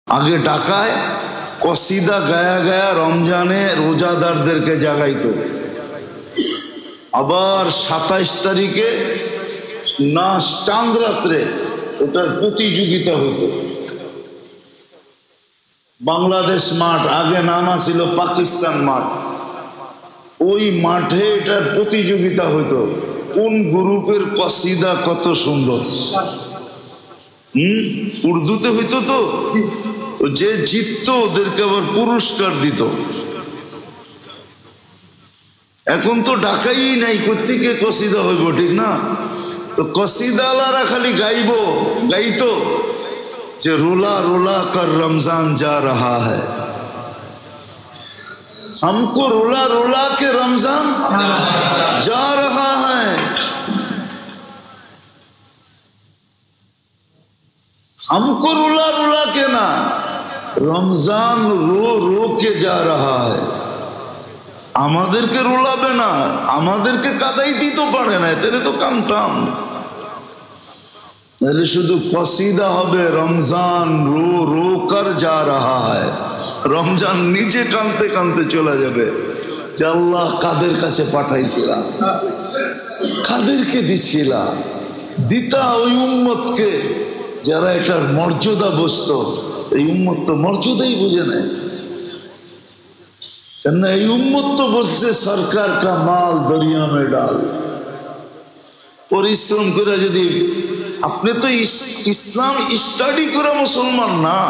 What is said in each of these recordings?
আগে ঢাকায় কসিদা গায়া গায়া রমজানে রোজাদারদেরকে জাগাইতো, আবার 27 তারিখে নাচ চাঁদ রাত্রে ওটার প্রতিযোগিতা হতো। বাংলাদেশ মাঠ, আগে নামা ছিল পাকিস্তান মাঠ, ওই মাঠে এটার প্রতিযোগিতা হতো কোন গ্রুপের কসিদা কত সুন্দর। উর্দুতে হইতো তো, যে জিততো ওদেরকে আবার পুরস্কার দিত। এখন তো ঢাকাই নাই, কোত্থেকে কসিদা হইব, ঠিক না? তো কসিদাওয়ালারা খালি গাইতো যে রোলা रोला कर रमजान जा रहा है, हमको रोला रोला के रमजान जा रहा है, हमको रोला रोला के ना रमजान रो रो के जा रहा है। আমাদেরকে রোলাবে না, আমাদেরকে কাদাইতেই তো পারে না, এতে তো কামতাম। তাহলে শুধু কসিদা হবে রমজান রো রো কর যা রাহা হ্যায়, রমজান নিজে কাঁদতে কাঁদতে চলে যাবে যে আল্লাহ কাদের কাছে পাঠাইছিলাম, কাদেরকে দিছিলাম, দিতা ওই উম্মতকে যারা এটার মর্যাদা বুঝতো। এই উম্মত তো মর্যাদাই বুঝে নেয়, কেননা এই উম্মত তো বলছে সরকার কা মাল দরিয়া মে ডাল। পরিশ্রম করে যদি আপনি তো ইসলাম স্টাডি করে মুসলমান না,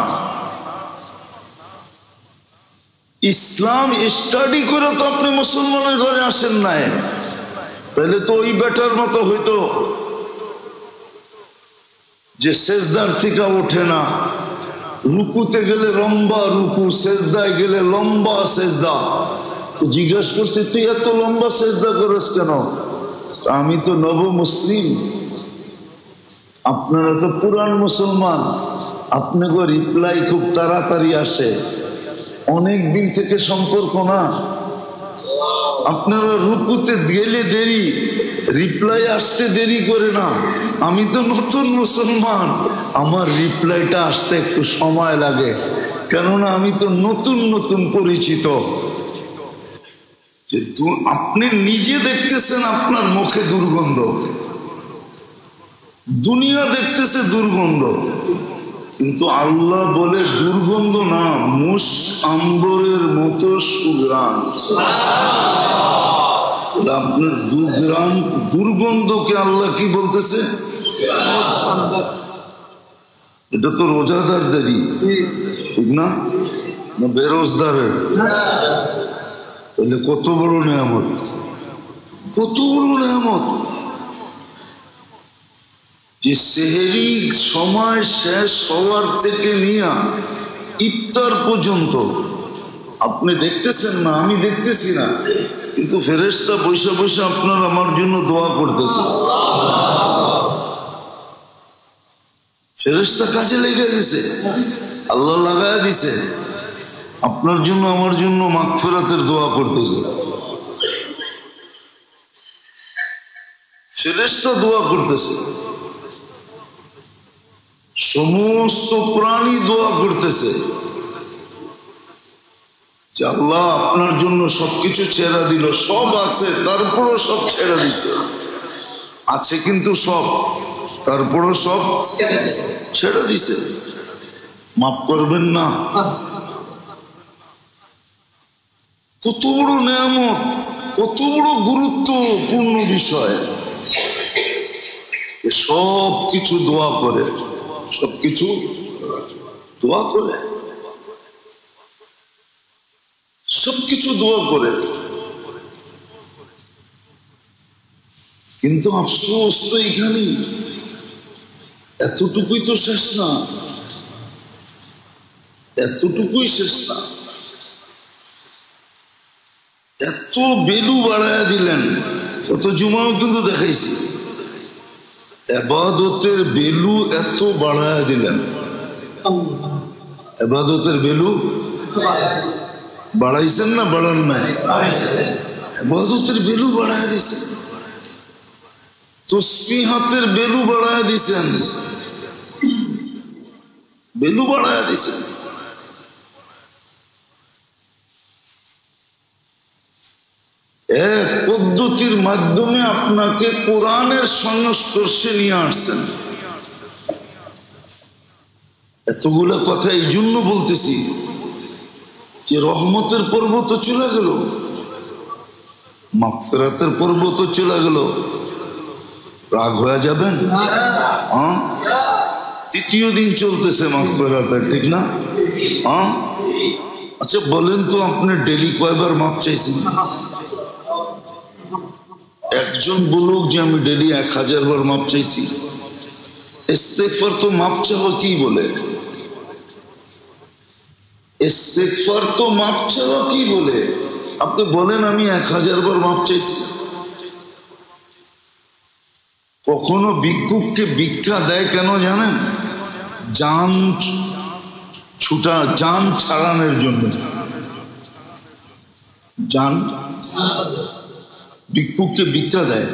ইসলাম স্টাডি করে তো আপনি মুসলমানের ঘরে আসেন নাই, তাহলে তো ওই বেটার মতো হইতো যে সেজদার থেকে ওঠে না, রুকুতে গেলে লম্বা রুকু, সেজদায় গেলে লম্বা সেজদা। তো জিজ্ঞাসা করছে তুই এত লম্বা সেজদা করিস কেন? আমি তো নব মুসলিম, আপনারা তো পুরান মুসলমান, আপনাকে রিপ্লাই খুব তাড়াতাড়ি আসে, অনেক দিন থেকে সম্পর্ক না, আপনারা রুকুতে গেলে দেরি, রিপ্লাই আসতে দেরি করে না। আমি তো নতুন মুসলমান, আমার রিপ্লাইটা আসতে একটু সময় লাগে, কেননা আমি তো নতুন নতুন পরিচিত। যে আপনি নিজে দেখতেছেন আপনার মুখে দুর্গন্ধ, দুনিয়া দেখতেছে দুর্গন্ধ, কিন্তু আল্লাহ বলে দুর্গন্ধ না, মুশ আম্বরের মতো সুঘ্রাণ। আপনার দুর্গন্ধকে আল্লাহ কি বলতেছে? এটা তো রোজাদারদেরই, ঠিক না? বেরোজদারের। তাহলে কত বড় নেয়ামত, কত বড় নেয়ামত যে সেহরি সময় শেষ হওয়ার থেকে নিয়ে ইফতার পর্যন্ত আপনি দেখতেছেন না, আমি দেখতেছি না, কিন্তু ফেরেশতা বসে বসে আপনার আমার জন্য দোয়া করতেছে। ফেরেশতা কাজে লেগে গেছে, আল্লাহ লাগায় দিছে, আপনার জন্য আমার জন্য মাগফিরাতের দোয়া করতেছে। ফেরেশতা দোয়া করতেছে, সমস্ত প্রাণী দোয়া করতেছে যে আল্লাহ আপনার জন্য সবকিছু ছেড়ে দিল, সব আছে তারপরও সব ছেড়ে দিছে, আছে কিন্তু সব, তারপরও সব ছেড়ে দিছে, মাফ করবেন না। কত বড় নেয়ামত, কত বড় গুরুত্বপূর্ণ বিষয়। সব কিছু দোয়া করে, সবকিছু দোয়া করে, সবকিছু দোয়া করে, কিন্তু আফসোস তো এখানেই, এতটুকুই তো শেষ না, এতটুকুই শেষ না, এত বেলু বাড়ায়া দিলেন। কত জুমাও কিন্তু দেখাইছি, ইবাদতের বেলু এত বাড়ায়া দিলেন, ইবাদতের বেলু বাড়াইছেন না বাড়ান নাই? ইবাদতের বেলু বাড়ায়া দিছেন, তসবিহাতের বেলু বাড়ায়া দিছেন, বেলু বাড়ায়া দিছেন। এক পদ্ধতির মাধ্যমে আপনাকে কোরআনের সংস্পর্শে নিয়ে আসছেন। এতগুলা কথা এই জন্য বলতেছি যে রহমতের পর্ব তো চলে গেল, মাগফিরাতের পর্ব তো চলে গেল, রাগ হয়ে যাবেন? হ্যাঁ, তৃতীয় দিন চলতেছে মাগফিরাতের, ঠিক না? হ্যাঁ, আচ্ছা বলেন তো আপনি ডেলি কয়বার মাপ চাইছেন? একজন বলুক যে আমি ডেলি 1000 বার মাপ চাইছি। ইস্তেগফার তো মাপ চাওয়া কি বলে? ইস্তেগফার তো মাপ চাওয়া কি বলে? আপনি বলেন আমি 1000 বার মাপ চাইছি। কখনো ভিক্ষুককে ভিক্ষা দেয় কেন জানেন? জান ছাড়ানোর জন্য। জান ভিক্ষুককে ভিক্ষা দেয়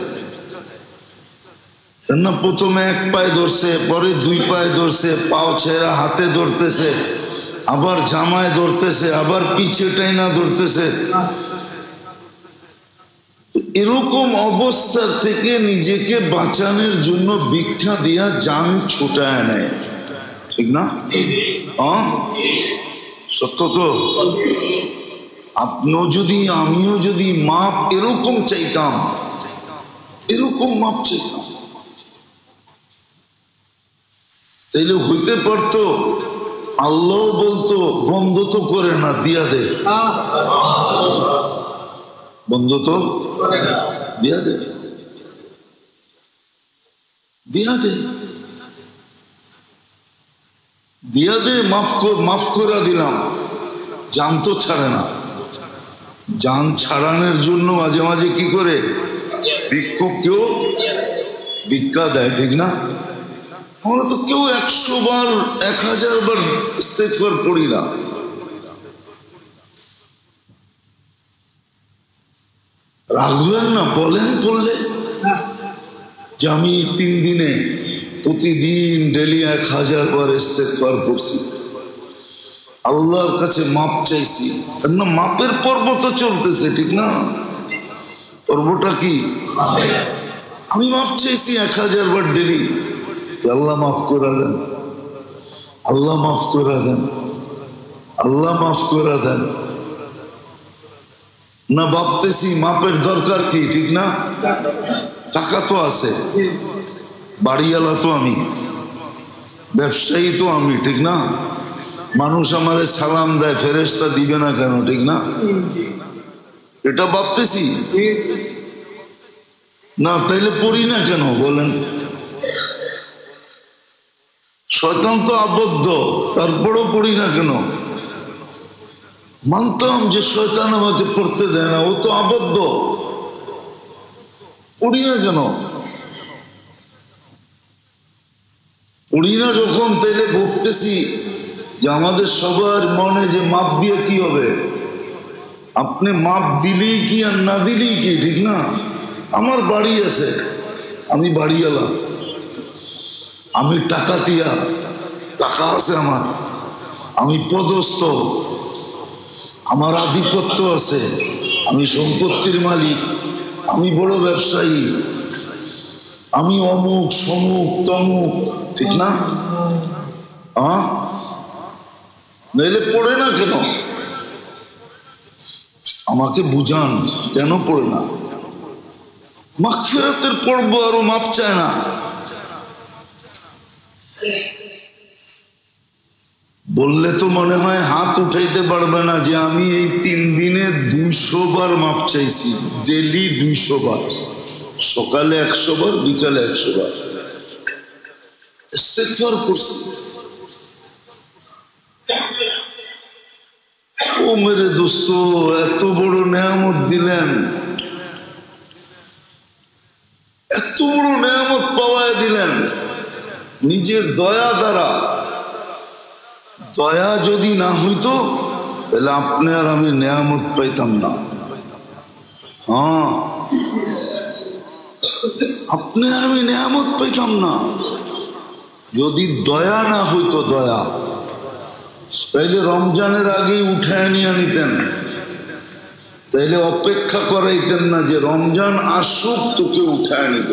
না, প্রথমে এক পায়ে ধরছে, পরে 2 পায়ে ধরছে, পাও ছেড়া হাতে ধরতেছে, আবার জামায় ধরতেছে, আবার পিছে টাইনা ধরতেছে। এরকম অবস্থা থেকে নিজেকে বাঁচানোর জন্য ভিক্ষা দিয়া জান ছুটায় নেয়, ঠিক না? সত্য তো? আপনিও যদি আমিও যদি মাপ এরকম চাইতাম, এরকম মাপ চাইতাম, তাইলে হইতে পারতো আল্লাহ বলতো বন্ধ তো করে না, দিয়া দে, বন্ধ তো দিয়া দে, দিয়া দে, দিয়া দে, মাফ করে দিলাম। জান তো ছাড়ে না। জান ছাড়ানোর জন্য মাঝে মাঝে কি করে? ভিক্ষুককেও ভিক্ষা দেয়, ঠিক না? আমরা তো কেউ 100 বার 1000 বার ইস্তেগফার পড়ি না। রাখবেন না, বলেন পড়লে যে আমি 3 দিনে প্রতিদিন ডেলি 1000 বার ইস্তেগফার পড়ছি, আল্লাহর কাছে মাপ চাইছি। না, মাপের পর্ব তো চলতেছে, ঠিক না? পর্বটা কি? আমি মাপ চাইছি 1000 বার ডেলি। আল্লাহ মাফ করে দেন, আল্লাহ মাফ করে দেন, আল্লাহ মাফ করে দেন। না ভাবতেছি মাপের দরকার কি, ঠিক না? টাকা তো আছে, বাড়িওয়ালা তো আমি, ব্যবসায়ী তো আমি, ঠিক না? মানুষ আমারে সালাম দেয়, ফেরেশতা দিবে না কেন, ঠিক না? এটা ভাবতেছি না, তাইলে পড়ি না কেন বলেন? শয়তান তো আবদ্ধ, তারপরও পড়ি না কেন? মানতাম যে শয়তান আমাকে পড়তে দেয় না, ও তো আবদ্ধ, পড়ি না কেন? পড়ি না যখন, তাইলে ভাবতেছি যে আমাদের সবার মনে যে মাপ দিয়ে কি হবে? আপনি মাপ দিলেই কি আর না দিলেই কি, ঠিক না? আমার বাড়ি আছে, আমি বাড়িওয়ালা, আমি টাকা দিয়া, টাকা আছে আমার, আমি পদস্থ, আমার আধিপত্য আছে, আমি সম্পত্তির মালিক, আমি বড় ব্যবসায়ী, আমি অমুক সমুক তমুক, ঠিক না? নইলে পড়ে না কেন? আমাকে বুঝান কেন পড়ে না? মাগফিরাতের পড়বো, আরো মাপ চায় না। বললে তো মনে হয় হাত উঠাইতে পারবে না যে আমি এই 3 দিনে 200 বার মাপ চাইছি, ডেলি 200 বার, সকালে 100 বার, বিকালে 100 বার ইস্তেগফার করছি। ও মেরে দোস্ত, এত বড় নেয়ামত দিলেন, এত বড় নেয়ামত পাওয়ায় দিলেন নিজের দয়া দ্বারা। দয়া যদি না হইতো তাহলে আপনি আর আমি নেয়ামত পাইতাম না। হ্যাঁ, আপনি আর আমি নেয়ামত পাইতাম না যদি দয়া না হইতো। দয়া তাইলে রমজানের আগেই উঠায় নিয়ে নিতেন, তাইলে অপেক্ষা করাইতেন না যে রমজান আসুক তোকে উঠায় নিব।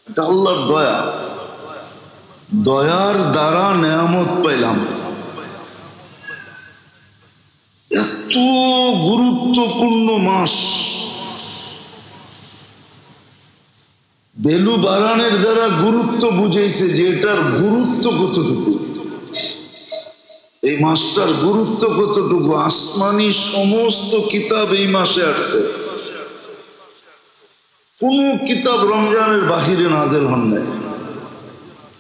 এটা আল্লাহর দয়া, দয়ার দ্বারা নেয়ামত পাইলাম। এত গুরুত্বপূর্ণ মাস, বেলু বারানের দ্বারা গুরুত্ব বুঝাইছে যে এটার গুরুত্ব কতটুকু, এই মাসটার গুরুত্ব কতটুকু। আসমানি সমস্ত কিতাব এই মাসে আসছে, কোন কিতাব রমজানের বাহিরে নাজেল হন নাই।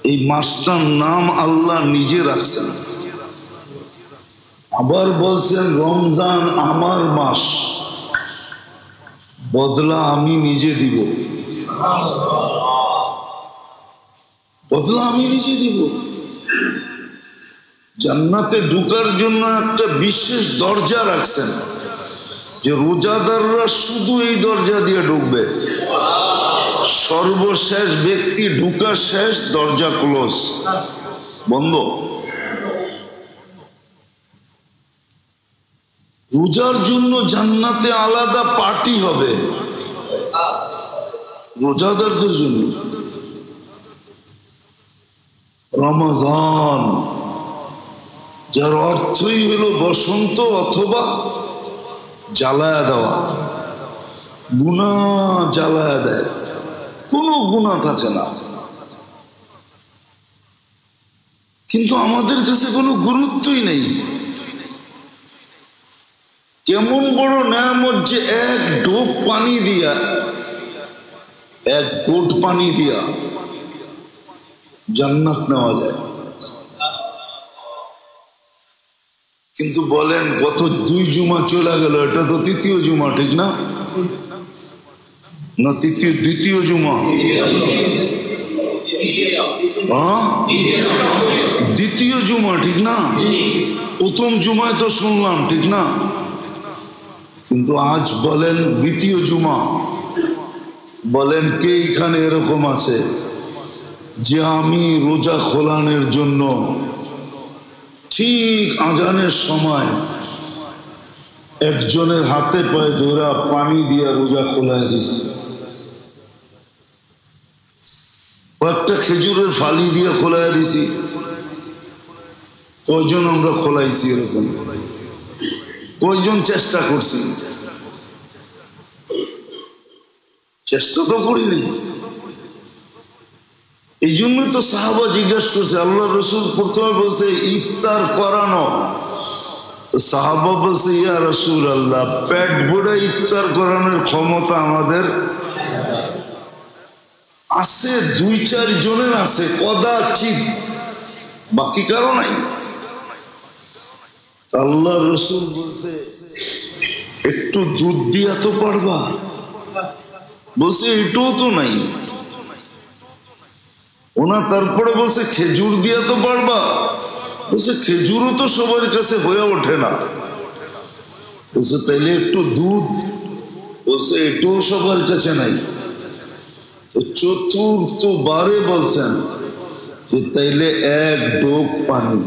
এই মাসটার নাম আল্লাহ নিজে রাখছেন। আবার বলছেন রমজান আমার মাস, বদলা আমি নিজে দিব, বদলা আমি নিজে দিব। জান্নাতে ঢুকার জন্য একটা বিশেষ দরজা রাখছেন যে রোজাদাররা শুধু এই দরজা দিয়ে ঢুকবে, সর্বশেষ ব্যক্তি ঢুকা শেষ, দরজা ক্লোজ, বন্ধ। রোজার জন্য জান্নাতে আলাদা পার্টি হবে রোজাদারদের জন্য। রমজান যার অর্থই হলো বসন্ত অথবা জ্বালায়া দেওয়া, গুনাহ জ্বালায়া দেয়, কোনো গুনাহ থাকে না। কিন্তু আমাদের কাছে কোনো গুরুত্বই নেই। কেমন বড় নেয়ামত যে এক ডোব পানি দিয়া, এক কোট পানি দিয়া জান্নাত নেওয়া যায়। কিন্তু বলেন গত 2 জুমা চলে গেল, এটা তো তৃতীয় জুমা, ঠিক না? না দ্বিতীয় জুমা, দ্বিতীয় জুমা, ঠিক না? প্রথম জুমায় তো শুনলাম, ঠিক না? কিন্তু আজ বলেন দ্বিতীয় জুমা। বলেন কে এখানে এরকম আছে যে আমি রোজা খোলানোর জন্য ঠিক আজানের সময় একজনের হাতে পায়ে ধরা পানি দিয়ে রোজা খোলায় দিছি, একটা খেজুরের ফালি দিয়ে খোলায় দিছি? কয়জন আমরা খোলাইছি এরকম? কয়জন চেষ্টা করছি? চেষ্টা তো করিনি। এই জন্যই তো সাহাবা জিজ্ঞাসা করছে, আল্লাহ রসুল প্রথমে বলছে ইফতার করানো, সাহাবা বলছে ইয়া রাসূলুল্লাহ, পেট ভরে ইফতার করানোর ক্ষমতা আমাদের আছে, 2-4 জনের আছে, কদাচিৎ, বাকি কারো নাই। আল্লাহ রসুল বলছে একটু দুধ দিয়া তো পারবা? বলছে এটাও তো নাই। ওনা তারপরে বলছে খেজুর দিয়া তো পারবা? বলছে খেজুরও তো সবার কাছে হয়ে ওঠে না। বলছে তাইলে একটু দুধ? বলছে এটাও সবার কাছে নাই। তো চতুর্থবারে বলছেন যে তাইলে এক ডোক পানি,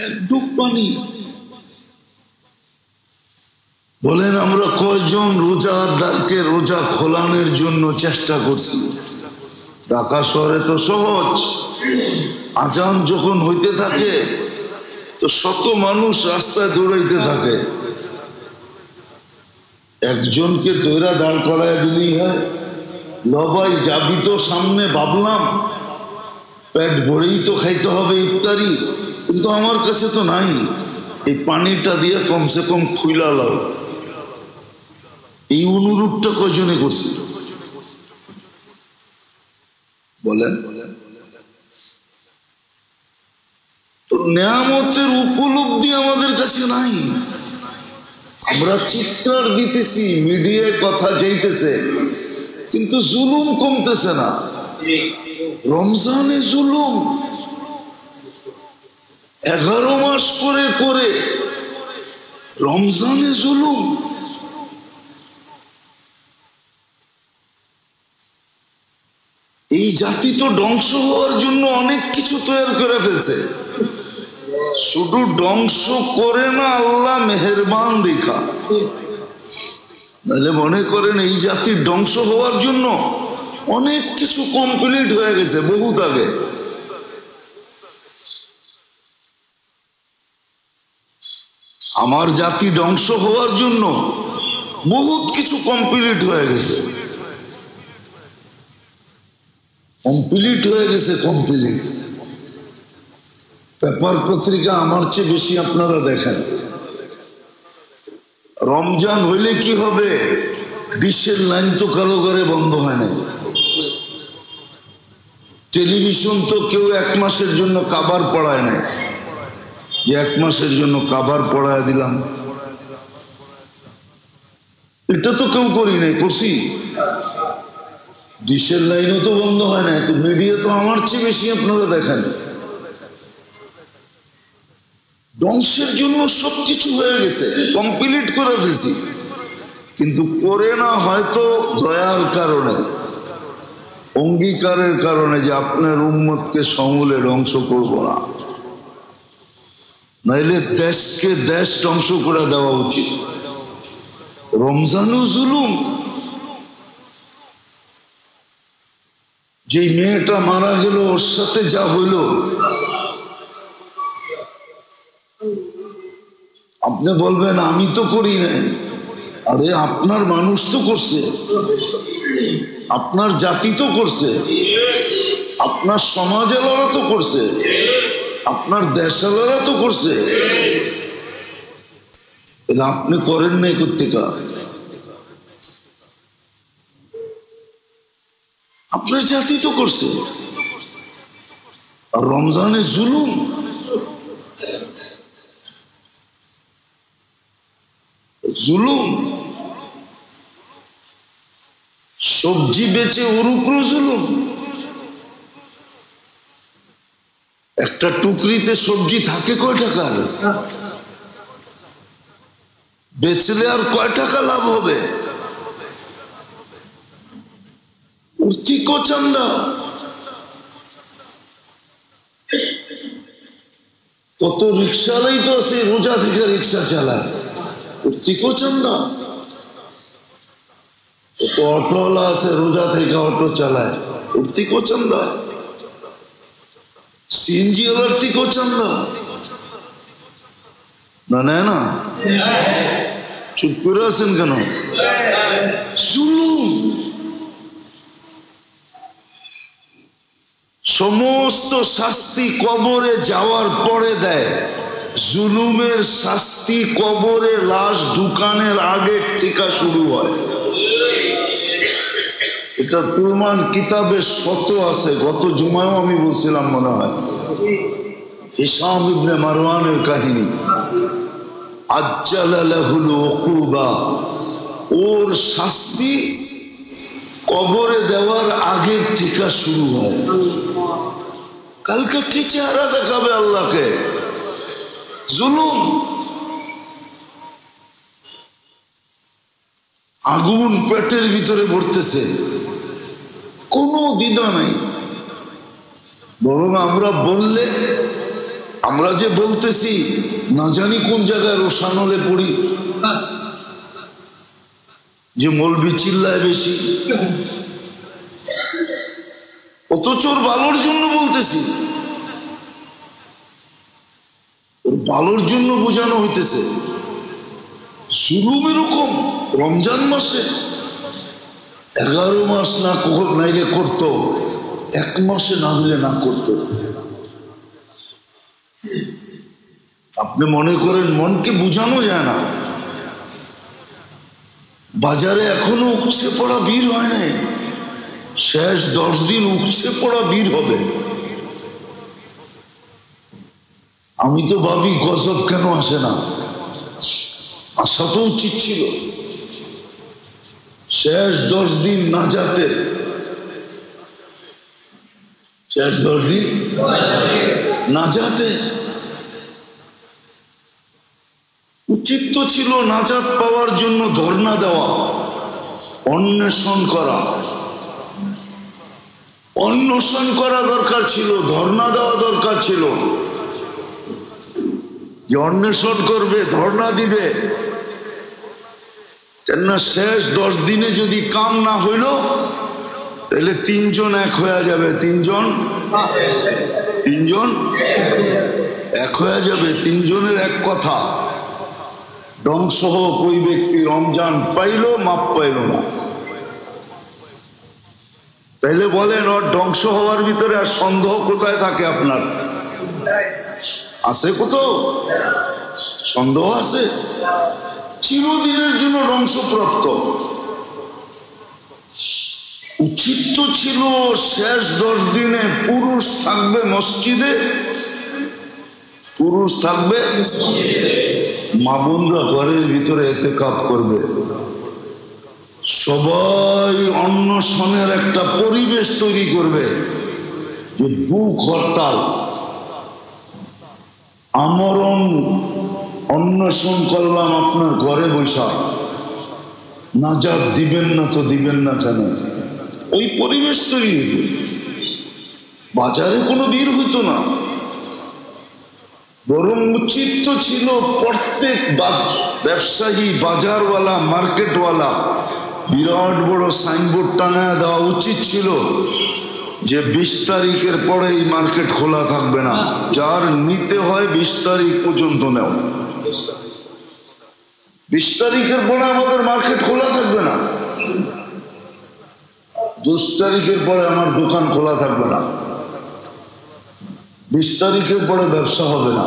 এক ডোক পানি। বলেন আমরা কয়জন রোজাদারকে রোজা খোলানোর জন্য চেষ্টা করছি? ঢাকা শহরে তো সহজ, আজান যখন হইতে থাকে তো শত মানুষ রাস্তায় দৌড়াইতে থাকে, একজনকে দৌড়া দাঁড় করায় দিলেই হয়। লবাই যাবি তো সামনে, ভাবলাম পেট ভরেই তো খাইতে হবে ইফতারি, কিন্তু আমার কাছে তো নাই, এই পানিটা দিয়ে কমসে কম খুইলা লাও। এই অনুরূপটা কয়জনে করছি বলেন? তো নেয়ামতের উপলব্ধি আমাদের কাছে নাই। আমরা চিৎকার দিতেছি, মিডিয়ায় কথা যাইতেছে, কিন্তু জুলুম কমতেছে না। রমজানে জুলুম 11 মাস করে করে রমজানে জুলুম। এই জাতি তো ধ্বংস হওয়ার জন্য অনেক কিছু তৈরি করে ফেলছে। শুধু ধ্বংস করে না আল্লাহ মেহেরবান দেখা, নাহলে মনে করেন এই জাতির ধ্বংস হওয়ার জন্য অনেক কিছু কমপ্লিট হয়ে গেছে বহুত আগে। আমার জাতি ধ্বংস হওয়ার জন্য বহুত কিছু কমপ্লিট হয়ে গেছে, কমপ্লিট হয়ে গেছে, কমপ্লিট। পেপার পত্রিকা আমার চেয়ে বেশি আপনারা দেখেন। রমজান হইলে কি হবে, ডিশের লাইন তো কারো ঘরে বন্ধ হয় না। টেলিভিশন তো কেউ 1 মাসের জন্য কাবার পড়ায় না, যে 1 মাসের জন্য কাবার পড়ায় দিলাম, এটা তো কেউ করি নাই, করছি। ডিশের লাইনও তো বন্ধ হয় না, তো মিডিয়া তো আমার চেয়ে বেশি আপনারা দেখেন। ধ্বংসের জন্য সবকিছু হয়ে গেছে, কমপ্লিট করে ফেলছি, কিন্তু করে না হয়তো দয়ার কারণে, অঙ্গীকারের কারণে যে আপনার উম্মতকে সমূলে ধ্বংস করব না, নাইলে দেশকে দেশ ধ্বংস করে দেওয়া উচিত। রমজানও জুলুম। যে মেয়েটা মারা গেল, ওর সাথে যা হইল, আপনি বলবেন আমি তো করি নাই। আরে আপনার মানুষ তো করছে, আপনার জাতি তো করছে, আপনার সমাজেরা তো করছে, আপনার দেশালারা তো করছে, এটা আপনি করেন নাই কোত্থেকা? আপনার জাতি তো করছে। আর রমজানে জুলুম, জুলুম। সবজি বেচে ওর উপর জুলুম। একটা টুকরিতে সবজি থাকে কয় টাকার, বেচলে আর কয় টাকা লাভ হবে? চান্দা। কত রিক্সাওয়ালাই তো আছে রোজা থেকে রিক্সা চালায়, চান্দা। কত অটোওয়ালা আছে রোজা থেকে অটো চালায়, চান্দা। সিএনজি ওয়ালার থেকেও চান্দা না, নেয় না? চুপ করে আছেন কেন? জুলুম। সমস্ত শাস্তি কবরে যাওয়ার পরে দেয়, জুলুমের শাস্তি কবরে লাশ ঢুকানোর আগে থেকে শুরু হয়। এটা প্রমাণ কিতাবে শত আছে। গত জুমায়ও আমি বলছিলাম মনে হয়, হিশাম ইবনে মারওয়ানের কাহিনী। আজ্জালা লাহুল উকুবা, ওর শাস্তি কবরে দেওয়ার আগের থেকে শুরু হয়। কালকে কি চেহারা দেখাবে আল্লাহকে? জুলুম। আগুন পেটের ভিতরে ভরতেছে, কোনো দ্বিধা নাই। বরং আমরা বললে, আমরা যে বলতেছি না জানি কোন জায়গায় রোশানলে পড়ি, যে মৌলবি চিল্লায় বেশি, অথচ ওর ভালোর জন্য বলতেছি, ওর ভালোর জন্য বোঝানো হইতেছে। জুলুম এরকম। রমজান মাসে 11 মাস না নাইলে করতো, 1 মাসে না হলে না করতো। আপনি মনে করেন মনকে বুঝানো যায় না? বাজারে এখনো উপচে পড়া ভিড় হয় নাই, শেষ 10 দিন উপচে পড়া ভিড় হবে। আমি তো ভাবি গজব কেন আসে না, আসা তো উচিত ছিল। শেষ 10 দিন না যাতে, শেষ 10 দিন না যাতে উচিত তো ছিল। নাজাত পাওয়ার জন্য ধর্ণা দেওয়া, অন্বেষণ করা, অন্বেষণ করা দরকার ছিল, ধর্ণা দেওয়া দরকার ছিল। যে অন্বেষণ করবে, ধর্ণা দিবে। কেননা শেষ 10 দিনে যদি কাম না হইল তাহলে 3 জন এক হয়ে যাবে। 3 জন এক হয়ে যাবে। 3 জনের এক কথা। ধ্বংস হোক ওই ব্যক্তি, রমজান পাইল মাপ পাইল না। তাইলে বলেন ওর ধ্বংস হওয়ার ভিতরে আর সন্দেহ কোথায় থাকে? আপনার আছে কোথাও সন্দেহ আছে? চিরদিনের জন্য ধ্বংসপ্রাপ্ত। উচিত তো ছিল শেষ 10 দিনে পুরুষ থাকবে মসজিদে, পুরুষ থাকবে, মা বোনরা ঘরের ভিতরে ইতিকাফ করবে, সবাই অন্বেষণের একটা পরিবেশ তৈরি করবে যে বুক হরতাল, আমরণ অন্বেষণ করলাম আপনার ঘরে বৈশা, নাজাত দিবেন না তো দিবেন না কেন? ওই পরিবেশ তৈরি হইত। বাজারে কোনো ভিড় হইতো না, বরং উচিত তো ছিল প্রত্যেক ব্যবসায়ী, বাজারওয়ালা, মার্কেটওয়ালা বিরাট বড় সাইনবোর্ড টাঙায় দেওয়া উচিত ছিল যে 20 তারিখের পরে এই মার্কেট খোলা থাকবে না, যার নিতে হয় 20 তারিখ পর্যন্ত নেও। 20 তারিখের পরে আমাদের মার্কেট খোলা থাকবে না, 10 তারিখের পরে আমার দোকান খোলা থাকবে না, 20 তারিখের পরে ব্যবসা হবে না।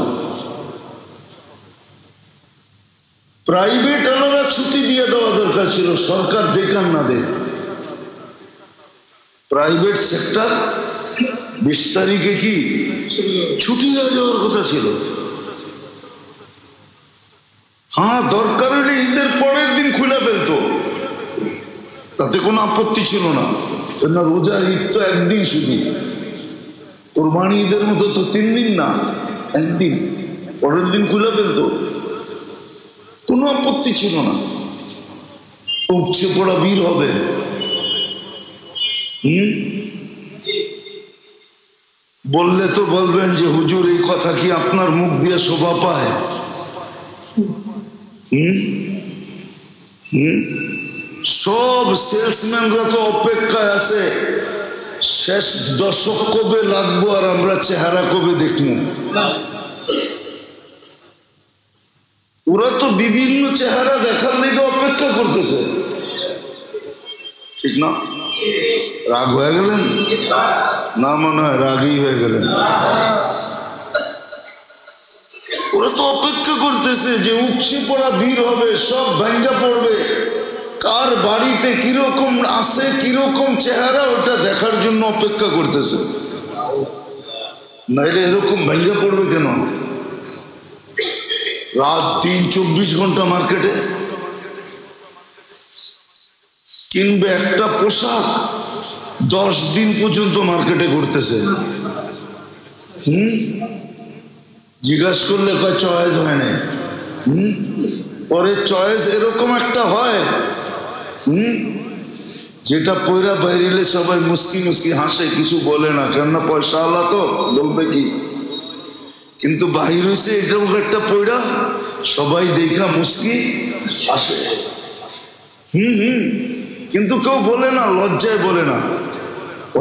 প্রাইভেট আলাদা ছুটি দিয়ে দেওয়া দরকার ছিল, সরকার দেখান না দেখ। প্রাইভেট সেক্টর 20 তারিখে কি ছুটি হয়ে যাওয়ার কথা ছিল। হ্যাঁ, দরকার হলে ঈদের পরের দিন খুলে ফেলতো, তাতে কোনো আপত্তি ছিল না। কেননা রোজা ঈদ তো একদিন শুধু, কোরবানি ঈদের মতো তো 3 দিন না, একদিন, পরের দিন খুলে ফেলতো, কোনো আপত্তি ছিল না। উপচে পড়া ভিড় হবে। বললে তো বলবেন যে হুজুর এই কথা কি আপনার মুখ দিয়ে শোভা পায়? সব সেলসম্যানরা তো অপেক্ষায় আছে শেষ দশক কবে লাগবো আর আমরা চেহারা কবে দেখবো। ওরা তো বিভিন্ন চেহারা দেখার লেগে অপেক্ষা করতেছে, ঠিক না? রাগ হয়ে গেলেন না? মনে হয় রাগই হয়ে গেলেন। ওরা তো অপেক্ষা করতেছে যে উপচে পড়া ভিড় হবে, সব ভাঙ্গা পড়বে, কার বাড়িতে কিরকম আছে, কিরকম চেহারা, ওটা দেখার জন্য অপেক্ষা করতেছে। নাইলে এরকম ভাঙ্গা পড়বে কেন? রাত দিন 24 ঘন্টা মার্কেটে কিনবে একটা পোশাক, 10 দিন পর্যন্ত মার্কেটে ঘুরতেছে। জিজ্ঞাসা করলে কয় চয়েস হয় না। পরে চয়েস এরকম একটা হয় যেটা পয়রা বাইরিলে সবাই মুস্কি মুস্কি হাসে, কিছু বলে না, কেননা পয়সা আলা তো বলবে কি। কিন্তু বাহির হয়েছে এরকম একটা পয়রা, সবাই দেখা মুস্কি হাসে। কিন্তু কেউ বলে না, লজ্জায় বলে না,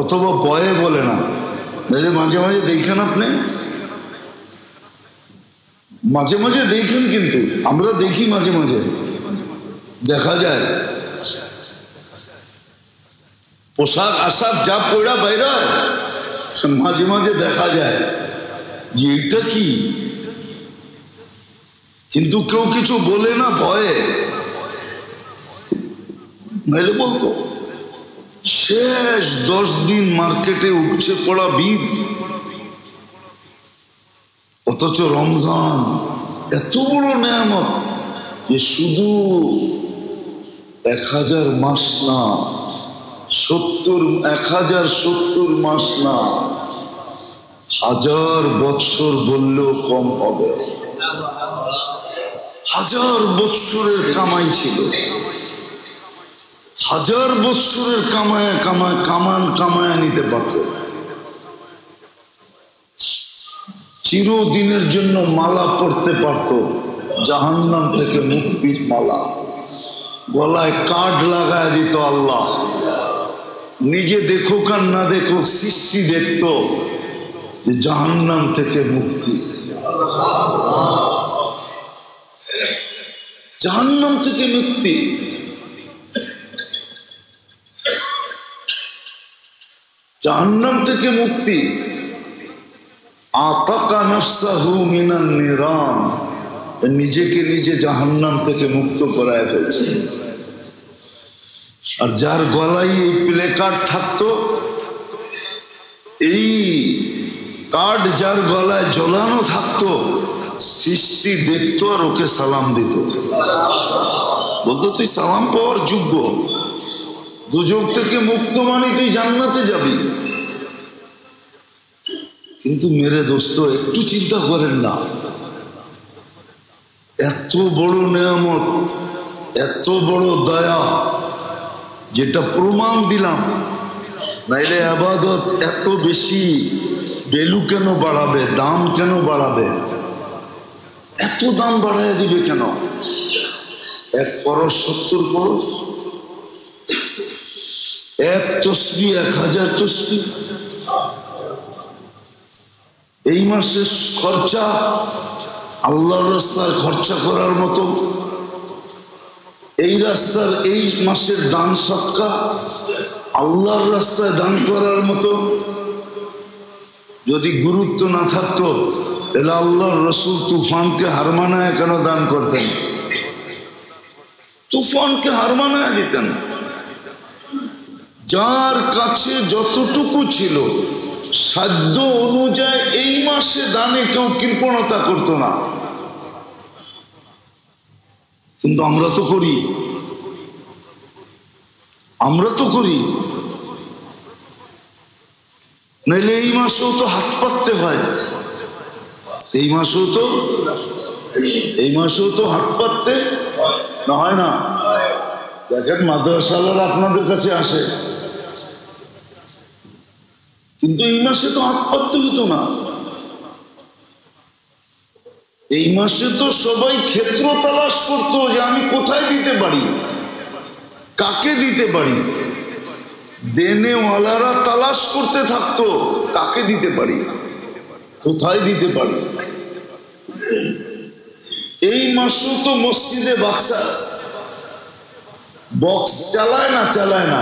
অথবা ভয়ে বলে না। মাঝে মাঝে দেখেন আপনি, মাঝে মাঝে দেখেন, কিন্তু আমরা দেখি মাঝে মাঝে, দেখা যায় পোশাক আশাক যা পয়রা বাইরা, মাঝে মাঝে দেখা যায় যে এটা কি, কিন্তু কেউ কিছু বলে না ভয়ে, নাইলে বলতো। শেষ 10 দিন মার্কেটে উপচে পড়া ভিড়, অথচ রমজান এত বড় নেয়ামত যে শুধু 1000 মাস না, 1070 মাস না, 1000 বৎসর বললেও কম হবে। 1000 বৎসরের কামাই ছিল, 1000 বৎসরের কামায় নিতে পারত। চিরদিনের জন্য মালা পড়তে পারত, জাহান্নাম থেকে মুক্তির মালা। গলায় কার্ড লাগায় দিত আল্লাহ। নিজে দেখুক আর না দেখুক, সৃষ্টি দেখত যে জাহান্নাম থেকে মুক্তি, জাহান্নাম থেকে মুক্তি। জাহান্নাম থেকে মুক্তি। আতাকা নাফসাহু মিনান নিরান, নিজেকে নিজে জাহান্নাম থেকে মুক্ত করায় ফেলছে। আর যার গলায় এই প্লে কার্ড থাকতো, এই কার্ড যার গলায় ঝোলানো থাকতো, সৃষ্টি দেখতো আর ওকে সালাম দিত, বলতো তুই সালাম পাওয়ার যোগ্য, দুজক থেকে মুক্ত মানে তুই জান্নাতে যাবি। কিন্তু মেরে দোস্ত, একটু চিন্তা করেন না, এত বড় নেয়ামত, এত বড় দয়া, যেটা প্রমাণ দিলাম, নাইলে আবাদত এত বেশি ভ্যালু কেন বাড়াবে, দাম কেন বাড়াবে, এত দাম বাড়ায় দিবে কেন? এক ফরজ 70 ফরজ, এক তসবিহ 1000 তসবিহ। এই মাসের খরচা আল্লাহর রাস্তায় খরচা করার মতো, এই রাস্তার এই মাসের দান সদকা আল্লাহর রাস্তায় দান করার মতো। যদি গুরুত্ব না থাকতো তাহলে আল্লাহর রসুল তুফানকে হার মানায় কেন দান করতেন? তুফানকে হার মানায় দিতেন। যার কাছে যতটুকু ছিল সাধ্য অনুযায়ী এই মাসে দানে কেউ কৃপণতা করতো না। কিন্তু আমরা তো করি, আমরা তো করি। নাইলে এই মাসেও তো হাত পাততে হয়, এই মাসেও তো হাত পাততে না হয় না। দেখেন মাদ্রাসাওয়ালারা আপনাদের কাছে আসে, কিন্তু এই মাসে তো হাত পাততে হতো না। এই মাসে তো সবাই ক্ষেত্র তালাশ করতো যে আমি কোথায় দিতে পারি, কাকে দিতে পারি। দেনেওয়ালারা তালাশ করতে থাকতো কাকে দিতে পারি, কোথায় দিতে পারি। এই মাসও তো মসজিদে বক্স চালায় না, চালায় না?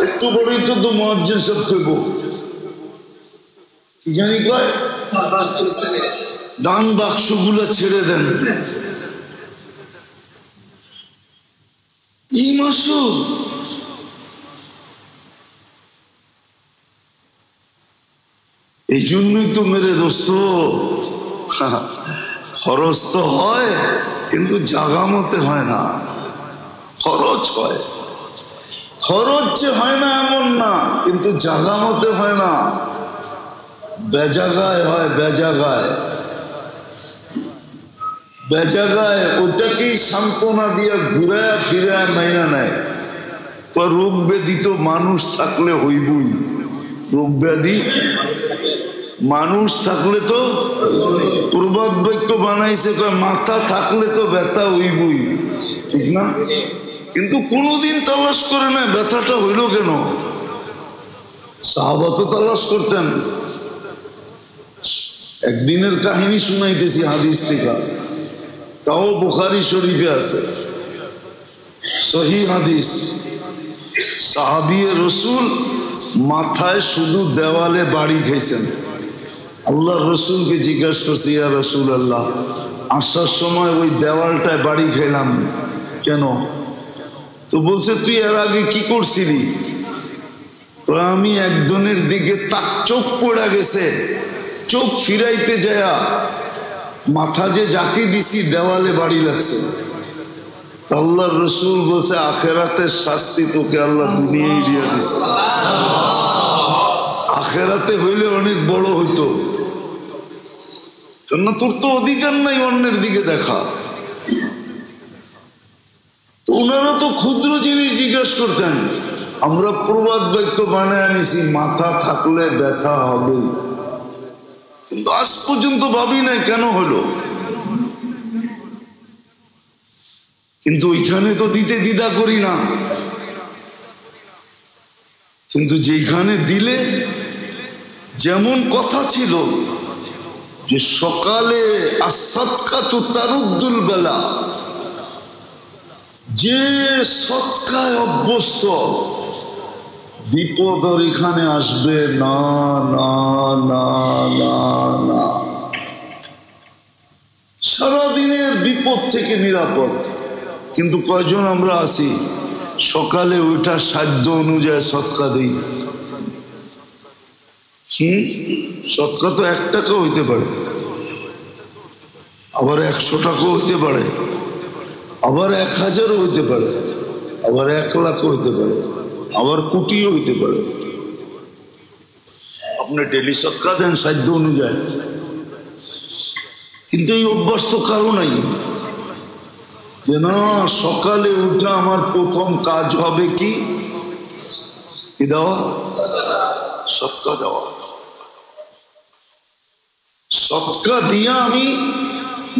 একটু বড়ই তো মুয়াজ্জিন সব কইব কি জানি কয়, দান বাক্সগুলো ছেড়ে দেন। এই মাসও এই জন্যই তো মেরে দোস্ত, খরচ তো হয় কিন্তু জাগা মতে হয় না। খরচ হয়, খরচ যে হয় না এমন না, কিন্তু জাগা মতে হয় না, বেজাগায় হয়, বেজাগায় বেজাগায়। ওটাকেই সান্ত্বনা দিয়ে ঘুরায় ফিরায় মাইনা নেয়। রোগ ব্যাধি তো মানুষ থাকলে হইবই, রোগ ব্যাধি মানুষ থাকলে তো, প্রবাদ বাক্য বানাইছে মাথা থাকলে তো ব্যথা হইবই, ঠিক না? কিন্তু কোনোদিন তালাশ করে না ব্যথাটা হইল কেন। সাহাবা তো তালাশ করতেন। একদিনের কাহিনী শুনাইতেছি হাদিস থেকে, তাও বুখারী শরীফে আছে, সহিহ হাদিস। সাহাবিয়ে রসুল মাথায় শুধু দেওয়ালে বাড়ি খাইছেন। আল্লাহ রসুলকে জিজ্ঞাসা করছে, ইয়া রসুল আল্লাহ, আসার সময় ওই দেওয়ালটায় বাড়ি খাইলাম কেন? তো বলছে, তুই এর আগে কি করছিলি? আমি একজনের দিকে তাক চোখ পড়ে গেছে, চোখ ফিরাইতে যায়া মাথা যে যাকে দিছি দেওয়ালে বাড়ি লাগছে। আল্লাহ রসুল বলছে, আখেরাতের শাস্তি তোকে আল্লাহ দুনিয়ায় দিয়ে দিছে, আখেরাতে হইলে অনেক বড় হইতো, কেননা তোর তো অধিকার নাই অন্যের দিকে দেখা। তো ওনারা তো ক্ষুদ্র জিনিস জিজ্ঞাসা করতেন, আমরা প্রবাদ বাক্য বানায় আনিছি, মাথা থাকলে ব্যথা হবে। কিন্তু আজ পর্যন্ত ভাবি নাই কেন হলো। কিন্তু ওইখানে তো দিতে দ্বিধা করি না, কিন্তু যেখানে দিলে যেমন কথা ছিল যে সকালে আসসাদকাতু তারুদ্দুল বালা, যে সৎকায় অভ্যস্ত বিপদ আর এখানে আসবে না না না না না। সারাদিনের বিপদ থেকে নিরাপদ। কিন্তু কয়জন আমরা আছি সকালে ওইটা সাধ্য অনুযায়ী সৎকা দিই? সৎকা তো 1 টাকা হইতে পারে, আবার 100 টাকা হইতে পারে, আবার 1000 হইতে পারে, আবার 1 লাখ হইতে পারে, আবার কোটিও হইতে পারে। আপনি ডেলি সৎকা দেন সাধ্য অনুযায়ী, কিন্তু এই অভ্যাস তো কারো নাই যে না সকালে উঠে আমার প্রথম কাজ হবে কি দেওয়া, সৎকা দেওয়া। সৎকা দিয়ে আমি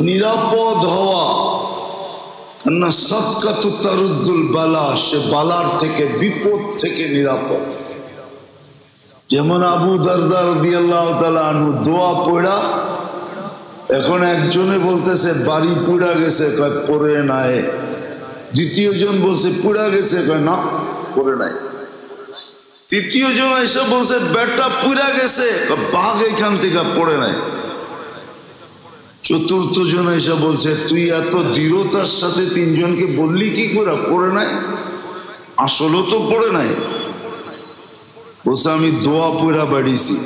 নিরাপদ হওয়া, না সৎকা তো তারুদ্দুল বালা, সে বালার থেকে বিপদ থেকে নিরাপদ। যেমন আবু দারদা রাদিয়াল্লাহু তাআলা আনহু দোয়া পড়া, এখন একজনে বলতেছে বাড়ি পুড়া গেছে, কয় পড়ে নাই। দ্বিতীয় জন বলছে পুড়া গেছে, কয় না পড়ে নাই। তৃতীয় জন এসে বলছে বেটা পুড়া গেছে, বাঘ এখান থেকে পড়ে নাই। চতুর্থ জন এসে বলছে তুই এত দৃঢ়তার সাথে 3 জনকে বললি কি করে পড়ে নাই? আসলে তো পড়ে নাই। বলছে আমি দোয়া পড়া বাড়িছি,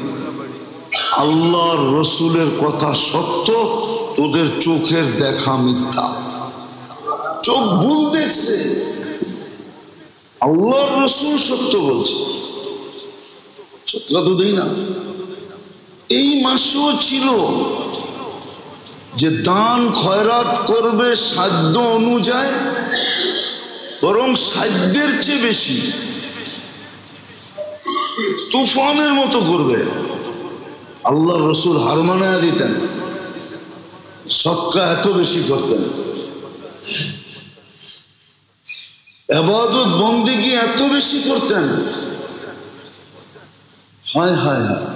আল্লাহর রসুলের কথা সত্য, তোদের চোখের দেখা মিথ্যা। চোখ ভুল দেখছে, আল্লাহর রসুল সত্য বলছে। সত্যটা তো দেই না। এই মাসও ছিল যে দান খয়রাত করবে সাধ্য অনুযায়ী, বরং সাধ্যের চেয়ে বেশি তুফানের মতো করবে। আল্লাহ রসুল হার মানায়া দিতেন, সৎকা এত বেশি করতেন, ইবাদত বন্দেগী এত বেশি করতেন। হায় হায় হায়,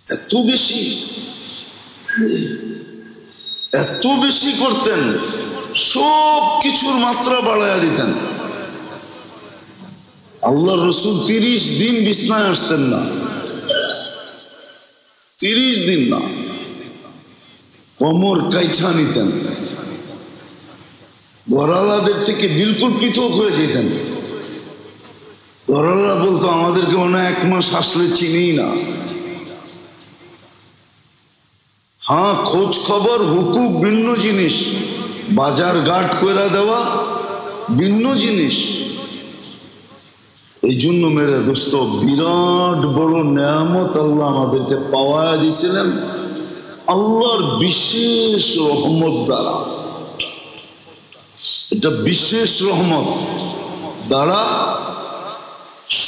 এত বেশি, এত বেশি করতেন, সব কিছুর মাত্রা বাড়াইয়া দিতেন। আল্লাহ রসুল 30 দিন বিছনায় আসতেন না, 30 দিন না, কোমর কাইছা নিতেন, ঘরালাদের থেকে বিলকুল পৃথক হয়ে যেতেন। ঘরালা বলতো আমাদেরকে মনে হয় 1 মাস আসলে চিনিই না। হ্যাঁ, খোঁজ খবর হুকুক ভিন্ন জিনিস, বাজার ঘাট কইরা দেওয়া ভিন্ন জিনিস। এই জন্য মেরে দোস্ত, বিরাট বড় নেয়ামত আল্লাহ আমাদেরকে পাওয়া দিয়েছিলেন আল্লাহর বিশেষ রহমত দ্বারা। এটা বিশেষ রহমত দ্বারা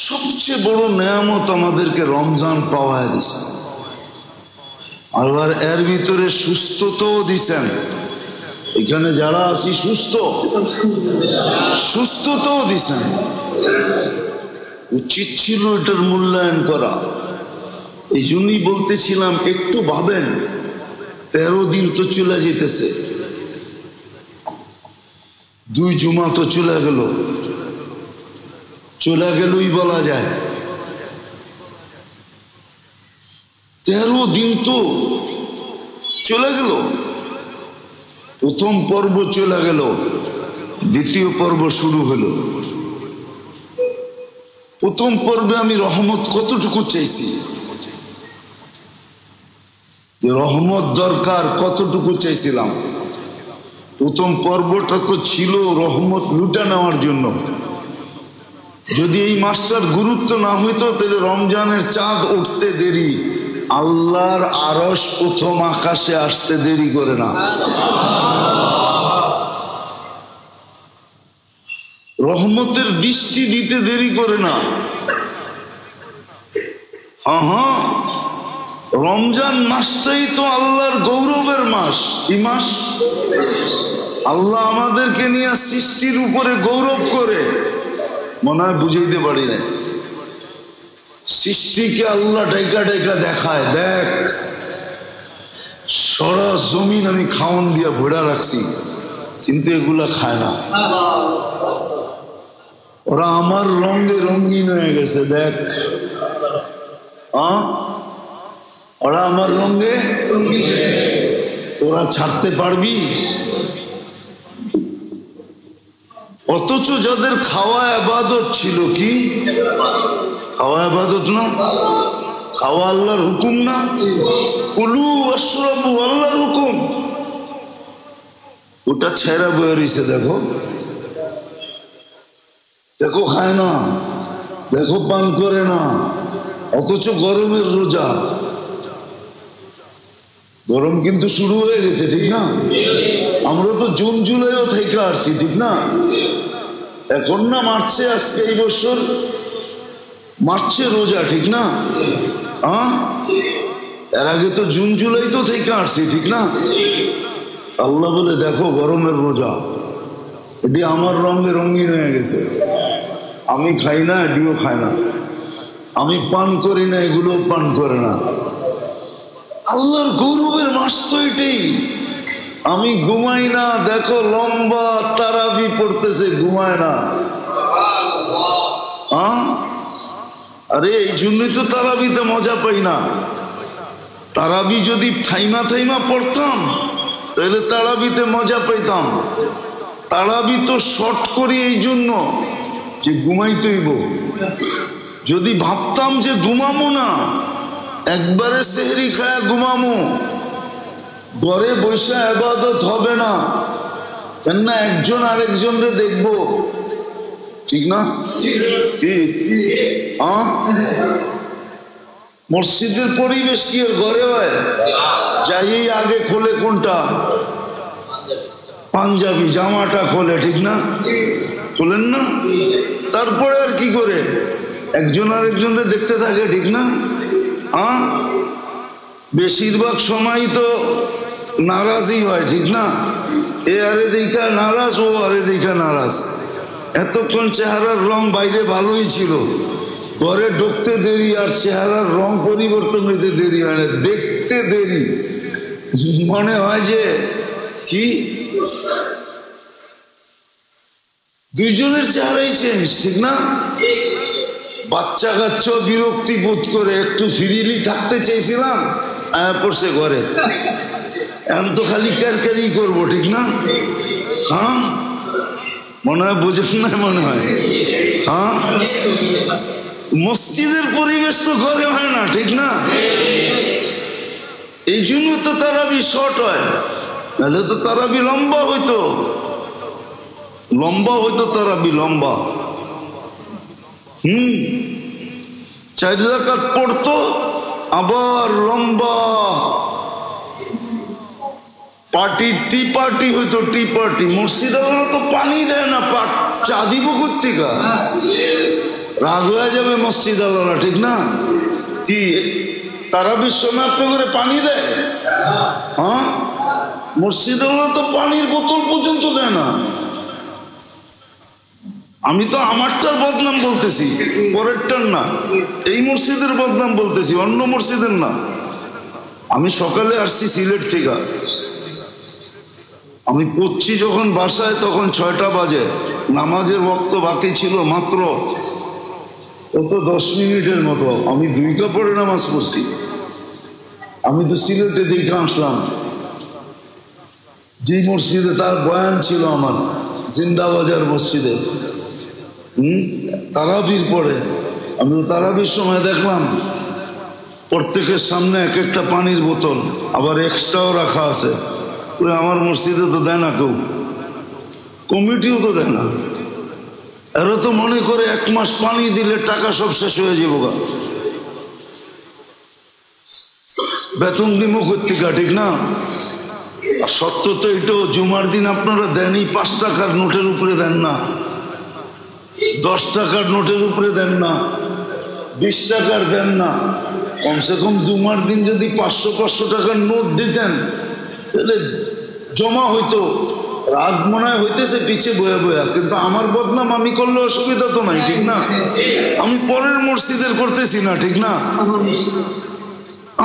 সবচেয়ে বড় নেয়ামত আমাদেরকে রমজান পাওয়া দিয়েছে। আবার এর ভিতরে সুস্থতাও দিছেন। এখানে যারা আছি সুস্থতাও দিছেন। উচিত ছিল এটার মূল্যায়ন করা। এই জন্যই বলতেছিলাম একটু ভাবেন, 13 দিন তো চলে যেতেছে, 2 জুমা তো চলে গেলই বলা যায়। 13 দিন তো চলে গেল। প্রথম পর্ব চলে গেল, দ্বিতীয় পর্ব শুরু হলো। প্রথম পর্বে আমি রহমত কতটুকু চাইছি, যে রহমত দরকার কতটুকু চাইছিলাম। প্রথম পর্বটা তো ছিল রহমত লুটা নেওয়ার জন্য। যদি এই মাসটার গুরুত্ব না হইতো তাহলে রমজানের চাঁদ উঠতে দেরি, আল্লাহর আরশ প্রথম আকাশে আসতে দেরি করে না। রহমতের দৃষ্টি দিতে দেরি করে না। হ্যাঁ, রমজান মাসটাই তো আল্লাহর গৌরবের মাস। কি মাস? আল্লাহ আমাদেরকে নিয়ে সৃষ্টির উপরে গৌরব করে, মনে হয় বুঝাইতে পারি না। সৃষ্টিকে আল্লাহ ডাইকা ডাইকা দেখায়, দেখ সারা জমিন আমি খাওয়ান দিয়া ভরা রাখছি, কিন্তু এগুলা খায় না। ওরা আমার রঙে রঙিন হয়ে গেছে, দেখ ওরা আমার রঙে, তোরা ছাড়তে পারবি? অথচ যাদের খাওয়া ইবাদত ছিল, কি খাওয়া ইবাদত না? খাওয়া আল্লাহর হুকুম না? কুলু ওয়াশরাবু আল্লাহর হুকুম, ওটা ছেড়া বয়ে রয়েছে। দেখো দেখো খায় না, দেখো পান করে না, অথচ গরমের রোজা। গরম কিন্তু শুরু হয়ে গেছে, ঠিক না? আমরা তো জুন জুলাইও থেকে আসছি, ঠিক না? এখন না মার্চে, আজকে এই বছর মার্চে রোজা, ঠিক না? এর আগে তো জুন জুলাই তো থেকে আসছি, ঠিক না? আল্লাহ বলে দেখো গরমের রোজা, এটি আমার রঙে রঙিন হয়ে গেছে। আমি খাই না, এটিও খায় না। আমি পান করি না, এগুলো পান করে না। আল্লাহর গৌরবের মাস তো এটাই। আমি ঘুমাই না, দেখো লম্বা তারাবি পড়তেছে, ঘুমায় না। আরে এই জন্যই তো তারাবিতে মজা পাই না। তারাবি যদি থাইমা থাইমা পড়তাম তাহলে তারাবিতে মজা পাইতাম। তারাবি তো শর্ট করি এই জন্য যে ঘুমাইতেইব। যদি ভাবতাম যে ঘুমামো না, একবারে সেহরি খায়া ঘুমামো, ঘরে বসে ইবাদত হবে না, কেননা একজন আরেকজনরে দেখবো, ঠিক না? ঠিক। মসজিদের পরিবেশ কি আর ঘরে হয়? যাই আগে খোলে কোনটা? পাঞ্জাবি জামাটা খোলে, ঠিক না? খোলেন না? তারপরে আর কি করে একজন আরেকজনরে দেখতে থাকে, ঠিক না? বেশিরভাগ সময় তো নারাজই হয়, ঠিক না? এ আরে দেখা নারাজ, ও আরে দেখা নারাজ। এতক্ষণ চেহারার রং বাইরে ভালোই ছিল, ঘরে ঢুকতে দেরি আর চেহারার রং পরিবর্তন হইতে দেরি হয় না, দেখতে দেরি। মনে হয় যে কি দুইজনের চেহারাই চেঞ্জ, ঠিক না? বাচ্চা কাচ্চা বিরক্তি বোধ করে একটু ফ্রিলি থাকতে চেয়েছিলাম, আয়া পড়ছে ঘরে, এখন তো খালি ক্যারক্যারি করবো, ঠিক না? মনে হয় বুঝেন না? মনে হয় মসজিদের পরিবেশ তো ঘরে হয় না, ঠিক না? এই জন্য তো তারাবি শর্ট হয়, নাহলে তো তারাবি লম্বা হইতো, লম্বা হইতো তারাবি, লম্বা। 4 রাকাত পড়তো, আবার লম্বা পার্টি, টি পার্টি হইতো, টি পার্টি। মসজিদ তো পানি দেয় না, চা দিব কোথেকে? রাগ হয়ে যাবে মসজিদ আল্লাহ, ঠিক না? কি তারাবির সময় আপনি করে পানি দেয়? মসজিদ আল্লাহ তো পানির বোতল পর্যন্ত দেয় না। আমি তো আমারটার বদনাম বলতেছি, পরেরটার না। এই মসজিদের বদনাম বলতেছি, অন্য মসজিদের না। আমি সকালে আসছি সিলেট থেকে, আমি পড়ছি যখন বাসায় তখন 6টা বাজে, নামাজের ওয়াক্ত বাকি ছিল মাত্র কত 10 মিনিটের মতো। আমি 2 কাপড়ে নামাজ পড়ছি। আমি তো সিলেটে দেখে আসলাম, যে মসজিদে তার বয়ান ছিল আমার, জিন্দাবাজার মসজিদে তারাবির পরে। আমি তো তারাবির সময় দেখলাম প্রত্যেকের সামনে এক একটা পানির বোতল, আবার এক্সট্রাও রাখা আছে। আমার মসজিদে তো দেয় না কেউ, কমিটিও তো দেয় না। এরা তো মনে করে 1 মাস পানি দিলে টাকা সব শেষ হয়ে যাবো, বেতন দিব কর্তিকা, ঠিক না? আর সত্য তো এটাও, জুমার দিন আপনারা দেনই 5 টাকার নোটের উপরে দেন না, 10 টাকার নোটের উপরে দেন না, 20 টাকার দেন না, কমসে কম 2 মাস দিন যদি 500 টাকার নোট দিতেন তাহলে জমা হইতো। রাগ মনে হয় হইতেছে পিছে বয়া বয়া, কিন্তু আমার বদনাম আমি করলে অসুবিধা তো নাই, ঠিক না? আমি পরের মসজিদের করতেছি না, ঠিক না?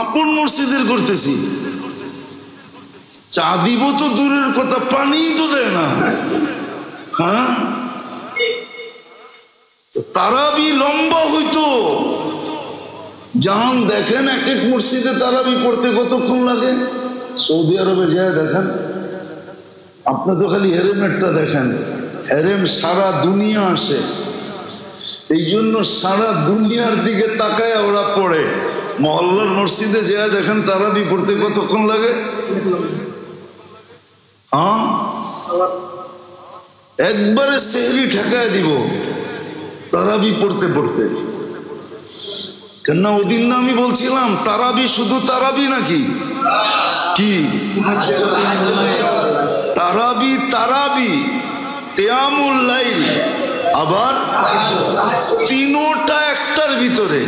আপন মসজিদের করতেছি। চা দিব তো দূরের কথা, পানিই তো দেয় না। হ্যাঁ, তারাবি লম্বা হইতো। যান দেখেন এক এক মসজিদে তারাবি পড়তে কতক্ষণ লাগে। সৌদি আরবে যায় দেখেন, আপনি তো খালি হেরেমেরটা দেখেন, হেরেম সারা দুনিয়া আসে, এই জন্য সারা দুনিয়ার দিকে তাকায় ওরা পড়ে। মহল্লার মসজিদে যায় দেখেন তারাবি পড়তে কতক্ষণ লাগে। হ্যাঁ, একবারে সেহরি ঠেকায় দিব তারাবি পড়তে পড়তে। কেননা ওদিন না আমি বলছিলাম তারাবি শুধু তারাবি নাকি কি? তারাবি তারাবি কিয়ামুল লাইল, আবার তিনোটা একটার ভিতরে।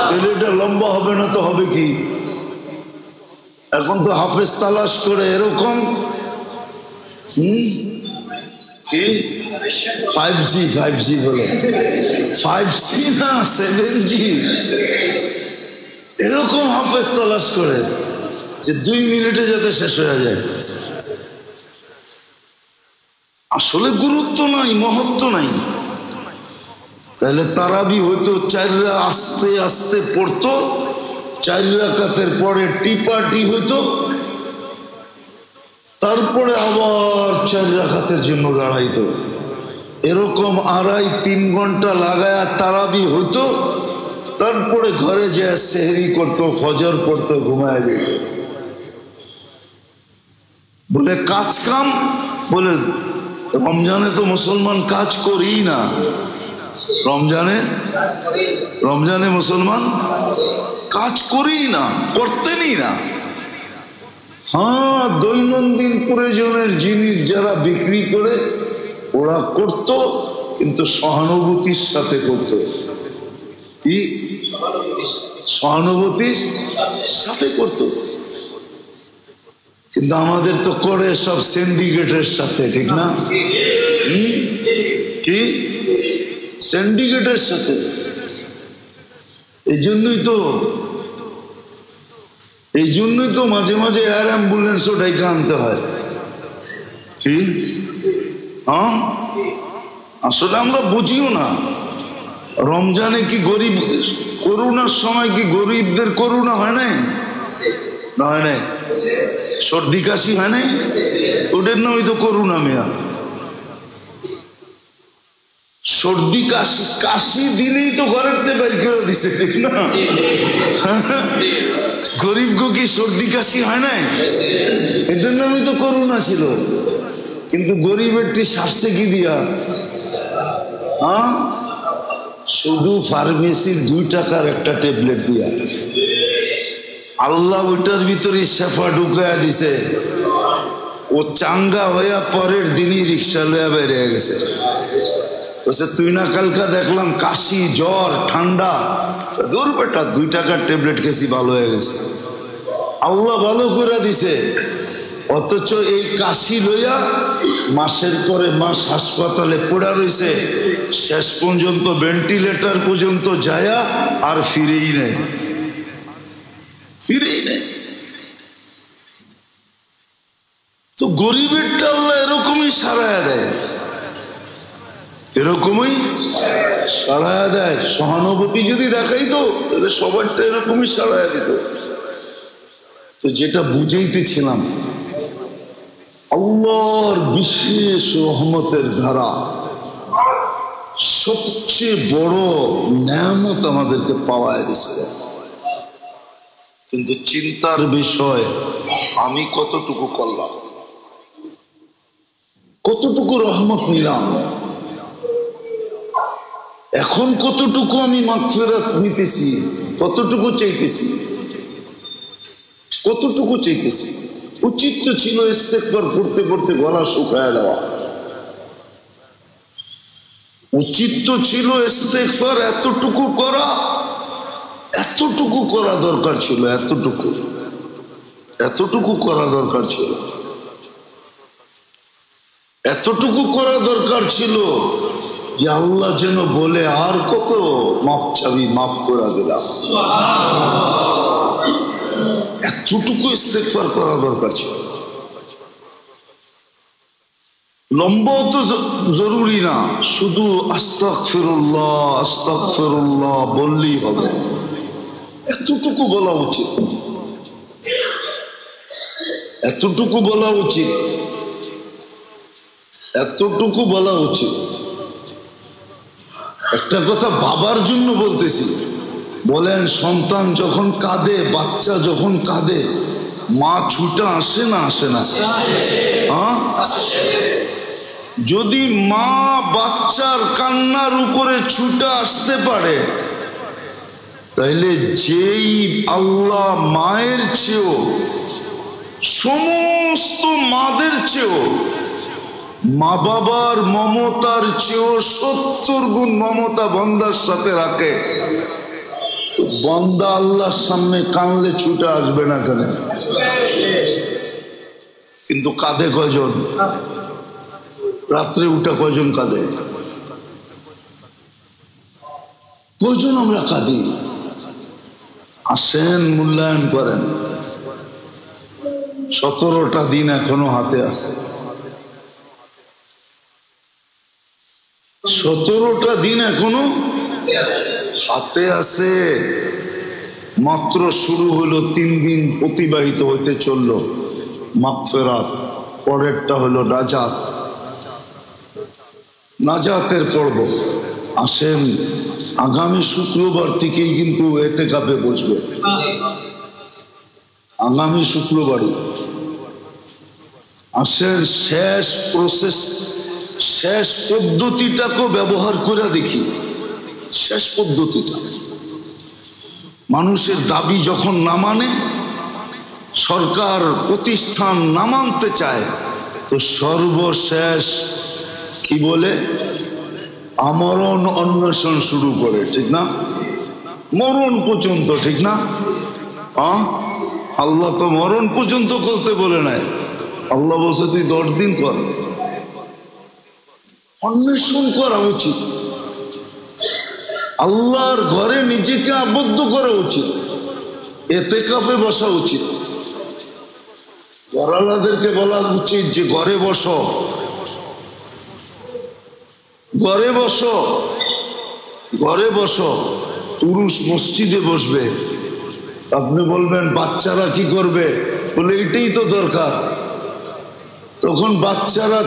তাহলে এটা লম্বা হবে না তো হবে কি? এখন তো হাফেজ তালাশ করে এরকম কি 5G বলে, 5G না 7G, এরকম হাফেজ তালাশ করে যে 2 মিনিটে যাতে শেষ হয়ে যায়। আসলে গুরুত্ব নাই, মহত্ব নাই। তাহলে তারাবি হইতো 4 আস্তে আস্তে পড়তো, 4 রাকাতের পরে টিপাটি হইতো, তারপরে আবার 4 রাকাতের জন্য দাঁড়াইতো। এরকম 2.5-3 ঘন্টা লাগায়া তারাবি হইতো। তারপরে ঘরে যে সেহরি করতো, ফজর পড়তো, ঘুমায় যেত। বলে কাজ কাম, বলে রমজানে তো মুসলমান কাজ করেই না। রমজানে মুসলমান কাজ করেই না, করতেনই না। হ্যাঁ, দৈনন্দিন প্রয়োজনের জিনিস যারা বিক্রি করে ওরা করত, কিন্তু সহানুভূতির সাথে করত। কি সহানুভূতির সাথে করত? কিন্তু আমাদের তো করে সব সিন্ডিকেটের সাথে, ঠিক না? কি সিন্ডিকেটের সাথে। এই জন্যই তো মাঝে মাঝে এয়ার অ্যাম্বুলেন্সও ডাইকা আনতে হয়। কি হ্যাঁ, আসলে আমরা বুঝিও না। রমজানে কি গরিব, করোনার সময় কি গরিবদের করোনা হয় নাই? না হয় নাই? সর্দি কাশি হয় নাই? ওদের নামই তো করোনা মেয়া। সর্দি কাশি দিলেই তো ঘরের থেকে বের করে দিছে, ঠিক না? গরিব গো কি সর্দি কাশি হয় নাই? এটার নামই তো করোনা ছিল। কিন্তু গরিবেরটি সারছে কি দিয়া? হ্যাঁ, শুধু ফার্মেসির 2 টাকার একটা ট্যাবলেট দিয়া। আল্লাহ ওইটার ভিতরে শেফা ঢুকাইয়া দিছে। ও চাঙ্গা হইয়া পরের দিনই রিক্সা লইয়া বেরিয়ে গেছে। তুই না কালকা দেখলাম কাশি, জ্বর, ঠান্ডা, দূর বেটা 2 টাকার ট্যাবলেট খেয়েছি, ভালো হয়ে গেছে। আল্লাহ ভালো করে দিছে। অথচ এই কাশি লইয়া মাসের পরে মাস হাসপাতালে পড়া রয়েছে, শেষ পর্যন্ত ভেন্টিলেটর পর্যন্ত যায়া আর ফিরেই নেই। তো গরিবেরটা আল্লাহ এরকমই সারায়া দেয়, এরকমই সারায়া দেয়। সহানুভূতি যদি দেখাইতো তাহলে সবারটা এরকমই সারায়া দিত। তো যেটা বুঝাইতেছিলাম, আল্লাহর বিশেষ রহমতের ধারা, সবচেয়ে বড় নেয়ামত আমাদেরকে পাওয়ায় দিছে। কিন্তু চিন্তার বিষয়, আমি কতটুকু করলাম, কতটুকু রহমত নিলাম, এখন কতটুকু আমি মাগফিরাত নিতেছি, কতটুকু চাইতেছি। উচিত তো ছিল ইস্তেগফার পড়তে পড়তে গলা শুকায় দেওয়া। উচিত তো ছিল ইস্তেগফার এতটুকু করা, এতটুকু করা দরকার ছিল, এতটুকু করা দরকার ছিল, এতটুকু করা দরকার ছিল যে আল্লাহ যেন বলে আর কত মাফ চাবি, মাফ করে দিলাম। এতটুকু ইস্তেগফার করা দরকার ছিল। লম্বাও তো জরুরি না, শুধু আস্তাগফিরুল্লাহ আস্তাগফিরুল্লাহ বললেই হবে, এতটুকু বলা উচিত, এতটুকু বলা উচিত, এতটুকু বলা উচিত। একটা কথা বাবার জন্য বলতেছি, বলেন সন্তান যখন কাঁদে, বাচ্চা যখন কাঁদে, মা ছুটে আসে না আসে না? হ্যাঁ, যদি মা বাচ্চার কান্নার উপরে ছুটে আসতে পারে, তাইলে যেই আল্লাহ মায়ের চেয়েও, সমস্ত মাদের চেয়েও, মা বাবার মমতার চেয়েও 70 গুণ মমতা বান্দার সাথে রাখে, তো বান্দা আল্লাহর সামনে কানলে ছুটে আসবে না কেন? কিন্তু কাঁদে কয়জন? রাত্রে উঠে কয়জন কাঁদে? কয়জন আমরা কাঁদি? আসেন, মূল্যায়ন করেন। 17টা দিন এখনো হাতে আছে, 17টা দিন এখনো হাতে আছে। মাত্র শুরু হলো, 3 দিন অতিবাহিত হইতে চললো মাগফিরাত, পরেরটা হলো নাজাত, নাজাতের পর্ব। আসেন, আগামী শুক্রবার থেকেই কিন্তু এতেকাফে বসবে, আগামী শুক্রবারই। আসেন, শেষ প্রসেস, শেষ পদ্ধতিটাকে ব্যবহার করে দেখি। শেষ পদ্ধতিটা, মানুষের দাবি যখন না মানে, সরকার প্রতিষ্ঠান না মানতে চায়, তো সর্বশেষ কি বলে? আমরণ অন্বেষণ শুরু করে, ঠিক না? মরণ পর্যন্ত, ঠিক না? আল্লাহ তো মরণ পর্যন্ত করতে বলে নাই, আল্লাহ বলছে তুই 10 দিন কর। অন্বেষণ করা উচিত, আল্লাহর ঘরে নিজেকে আবদ্ধ করা উচিত, এতেকাফে বসা উচিত। ঘরওয়ালাদেরকে বলা উচিত যে ঘরে বসো, ঘরে বসো, ঘরে বসো। পুরুষ মসজিদে বসবে, আপনি বলবেন বাচ্চারা কি করবে? বলে এটাই তো দরকার। তখন বাচ্চারা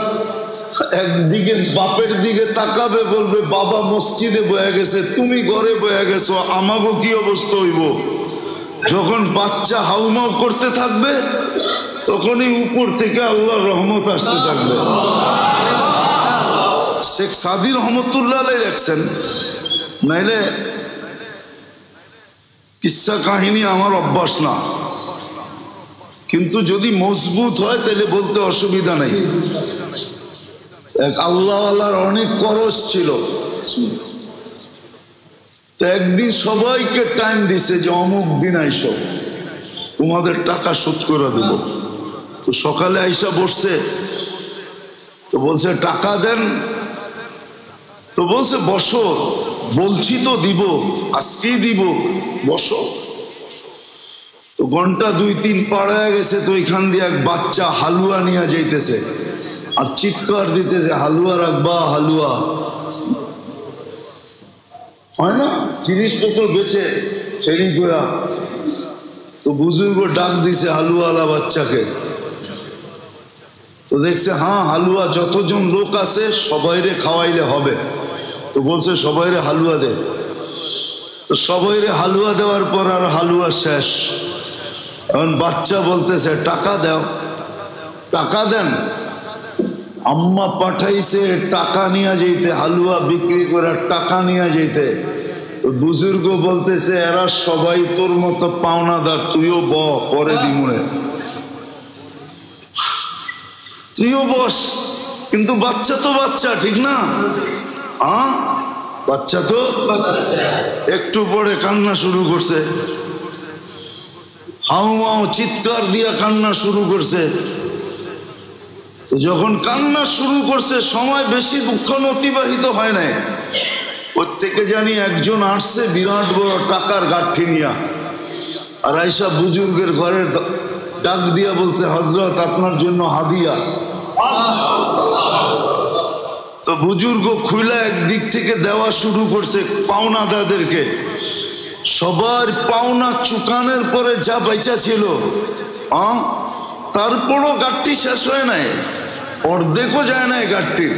একদিকে বাপের দিকে তাকাবে, বলবে বাবা মসজিদে বয়ে গেছে, তুমি ঘরে বয়ে গেছো, আমাকে কি অবস্থা হইব? যখন বাচ্চা হাউমাউ করতে থাকবে, তখনই উপর থেকে আল্লাহর রহমত আসতে থাকবে। শেখ সাদি রহমতুল্লাহ আলাইহি লেখছেন, নাইলে কিসসা কাহিনী আমার অভ্যাস না, কিন্তু যদি মজবুত হয় তাহলে বলতে অসুবিধা নেই। এক আল্লাহওয়ালার অনেক করজ ছিল, তো একদিন সবাইকে টাইম দিছে যে অমুক দিন আইসো, তোমাদের টাকা শোধ করে দেব। তো সকালে আইসা বসছে, তো বলছে টাকা দেন, তো বলছে বসো, বলছি তো দিব, আজকেই দিব, বসো। তো ঘন্টা 2-3 পার হয়ে গেছে, তো ওইখান দিয়ে এক বাচ্চা হালুয়া নিয়ে যাইতেছে আর চিৎকার দিতেছে, হালুয়া রাখবা, হালুয়া। হয় না, জিনিসপত্র বেচে ফেরি করা। তো বুজুর্গ ডাক দিছে হালুয়ালা বাচ্চাকে, তো দেখছে হ্যাঁ হালুয়া, যতজন লোক আছে সবাইরে খাওয়াইলে হবে। তো বলছে সবাইরে হালুয়া দে। তো সবাইরে হালুয়া দেওয়ার পর আর হালুয়া শেষ। এখন বাচ্চা বলতেছে টাকা দাও, টাকা দেন। আম্মা পাঠাইছে টাকা নিয়ে যেতে, হালুয়া বিক্রি করে টাকা নিয়ে যেতে। তো বুজুর্গ বলতেছে এরা সবাই তোর মতো পাওনাদার, তুইও ব, পরে দিমুনে, তুইও বস। কিন্তু বাচ্চা তো বাচ্চা, ঠিক না? বাচ্চা তো একটু পরে কান্না শুরু করছে, হাউ মাউ চিৎকার দিয়া কান্না শুরু করছে। তো যখন কান্না শুরু করছে সময় বেশি দুঃখন অতিবাহিত হয় নাই, প্রত্যেকে জানি একজন আসছে বিরাট বড় টাকার গাঠি নিয়া, আর আইসা বুজুর্গের ঘরের ডাক দিয়া বলছে হযরত আপনার জন্য হাদিয়া। তো বুজুর্গ খুইলা একদিক থেকে দেওয়া শুরু করছে পাওনাদারদেরকে। সবার পাওনা চুকানের পরে যা বেচা ছিল তারপরও গাঠটি শেষ হয় নাই, অর্ধেকও যায় নাই গাঠটির,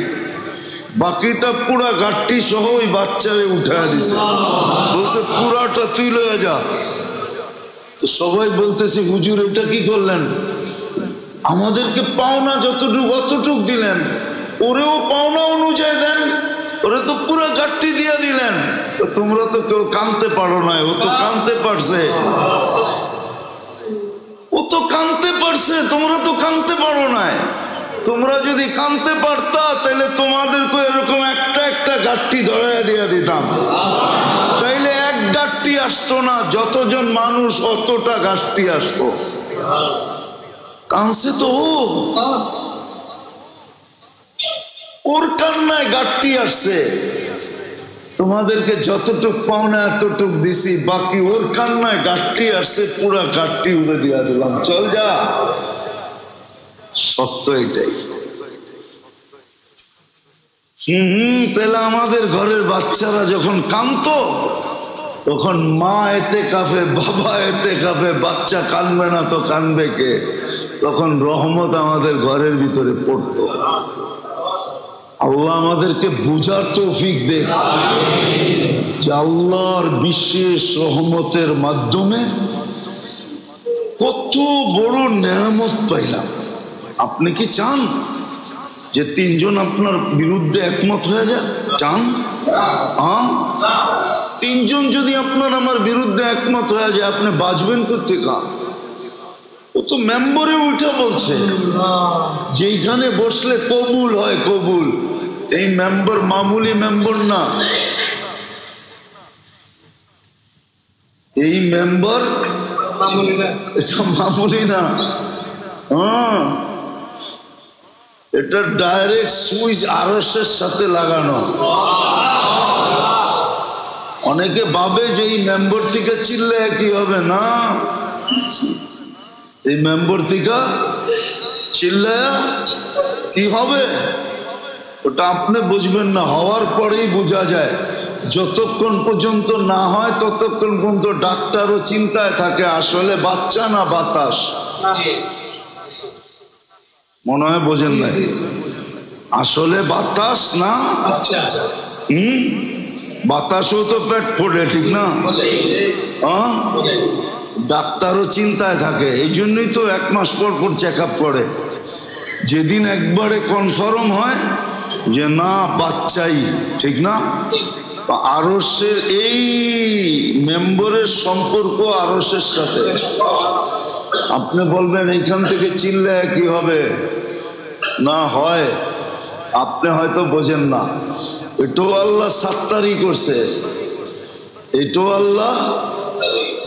বাকিটা পুরা গাঠটি সহ ওই বাচ্চারে উঠায় দিছে, বলছে পুরাটা তুই লয়ে যা। তো সবাই বলতেছে হুজুর এটা কি করলেন, আমাদেরকে পাওনা যতটুক অতটুক দিলেন, ওরেও পাওনা অনুযায়ী দেন, ওরে তো পুরা গাঠটি দিয়ে দিলেন। তোমরা তো কেউ কানতে পারো না, ও তো কানতে পারছে, ও তো কানতে পারছে, তোমরা তো কানতে পারো না। তোমরা যদি কানতে পারতা তাহলে তোমাদেরকে এরকম একটা একটা গাঠটি ধরাইয়া দিয়ে দিতাম, তাইলে এক গাঠটি আসতো না, যতজন মানুষ অতটা গাঠটি আসতো। কানছে তো ওর কান্নায় গাঠটি আসছে, তোমাদেরকে যতটুক পাওনা এতটুক দিছি, বাকি ওর কান্নায় গাঠটি আসছে, পুরা গাঠটি উড়ে দিয়া দিলাম, চল যা। সত্য এটাই। তাহলে আমাদের ঘরের বাচ্চারা যখন কাঁদতো তখন মা এতে কাঁপে, বাবা এতে কাঁপে, বাচ্চা কাঁদবে না তো কাঁদবে কে? তখন রহমত আমাদের ঘরের ভিতরে পড়তো। আল্লাহ আমাদেরকে বুঝার তৌফিক দে যে আল্লাহর বিশেষ রহমতের মাধ্যমে কত বড় নেয়ামত পাইলাম। আপনি কি চান যে তিনজন আপনার বিরুদ্ধে একমত হয়ে যায়? চান? তিনজন যদি আপনার আমার বিরুদ্ধে একমত হয়ে যায়, আপনি বাঁচবেন কোথেকে? ও তো মেম্বরে উঠে বলছে যেইখানে বসলে কবুল হয় কবুল। এই মেম্বার মামুলি মেম্বার না, এই মেম্বার এটা মামুলি না, এটা ডাইরেক্ট সুইচ আরশের সাথে লাগানো। অনেকে ভাবে যে এই মেম্বার থেকে চিল্লে কি হবে, না, এই মেম্বার থেকে চিল্লে কি হবে ওটা আপনি বুঝবেন না, হওয়ার পরেই বোঝা যায়। যতক্ষণ পর্যন্ত না হয় ততক্ষণ পর্যন্ত ডাক্তারও চিন্তায় থাকে আসলে বাচ্চা না বাতাস। মনে হয় বোঝেন নাই, আসলে বাতাস না বাতাসও তো পেট ফোড়ে, ঠিক না? ডাক্তারও চিন্তায় থাকে, এই জন্যই তো 1 মাস পর পর চেক আপ করে। যেদিন একবারে কনফার্ম হয় যে না বাচ্চাই, ঠিক না? আরশের এই মেম্বরের সম্পর্ক আরশের সাথে। আপনি বলবেন এইখান থেকে চিল্লে কি হবে, না হয় আপনি হয়তো বোঝেন না। এটাও আল্লাহ সাত্তারি করছে, এটাও আল্লাহ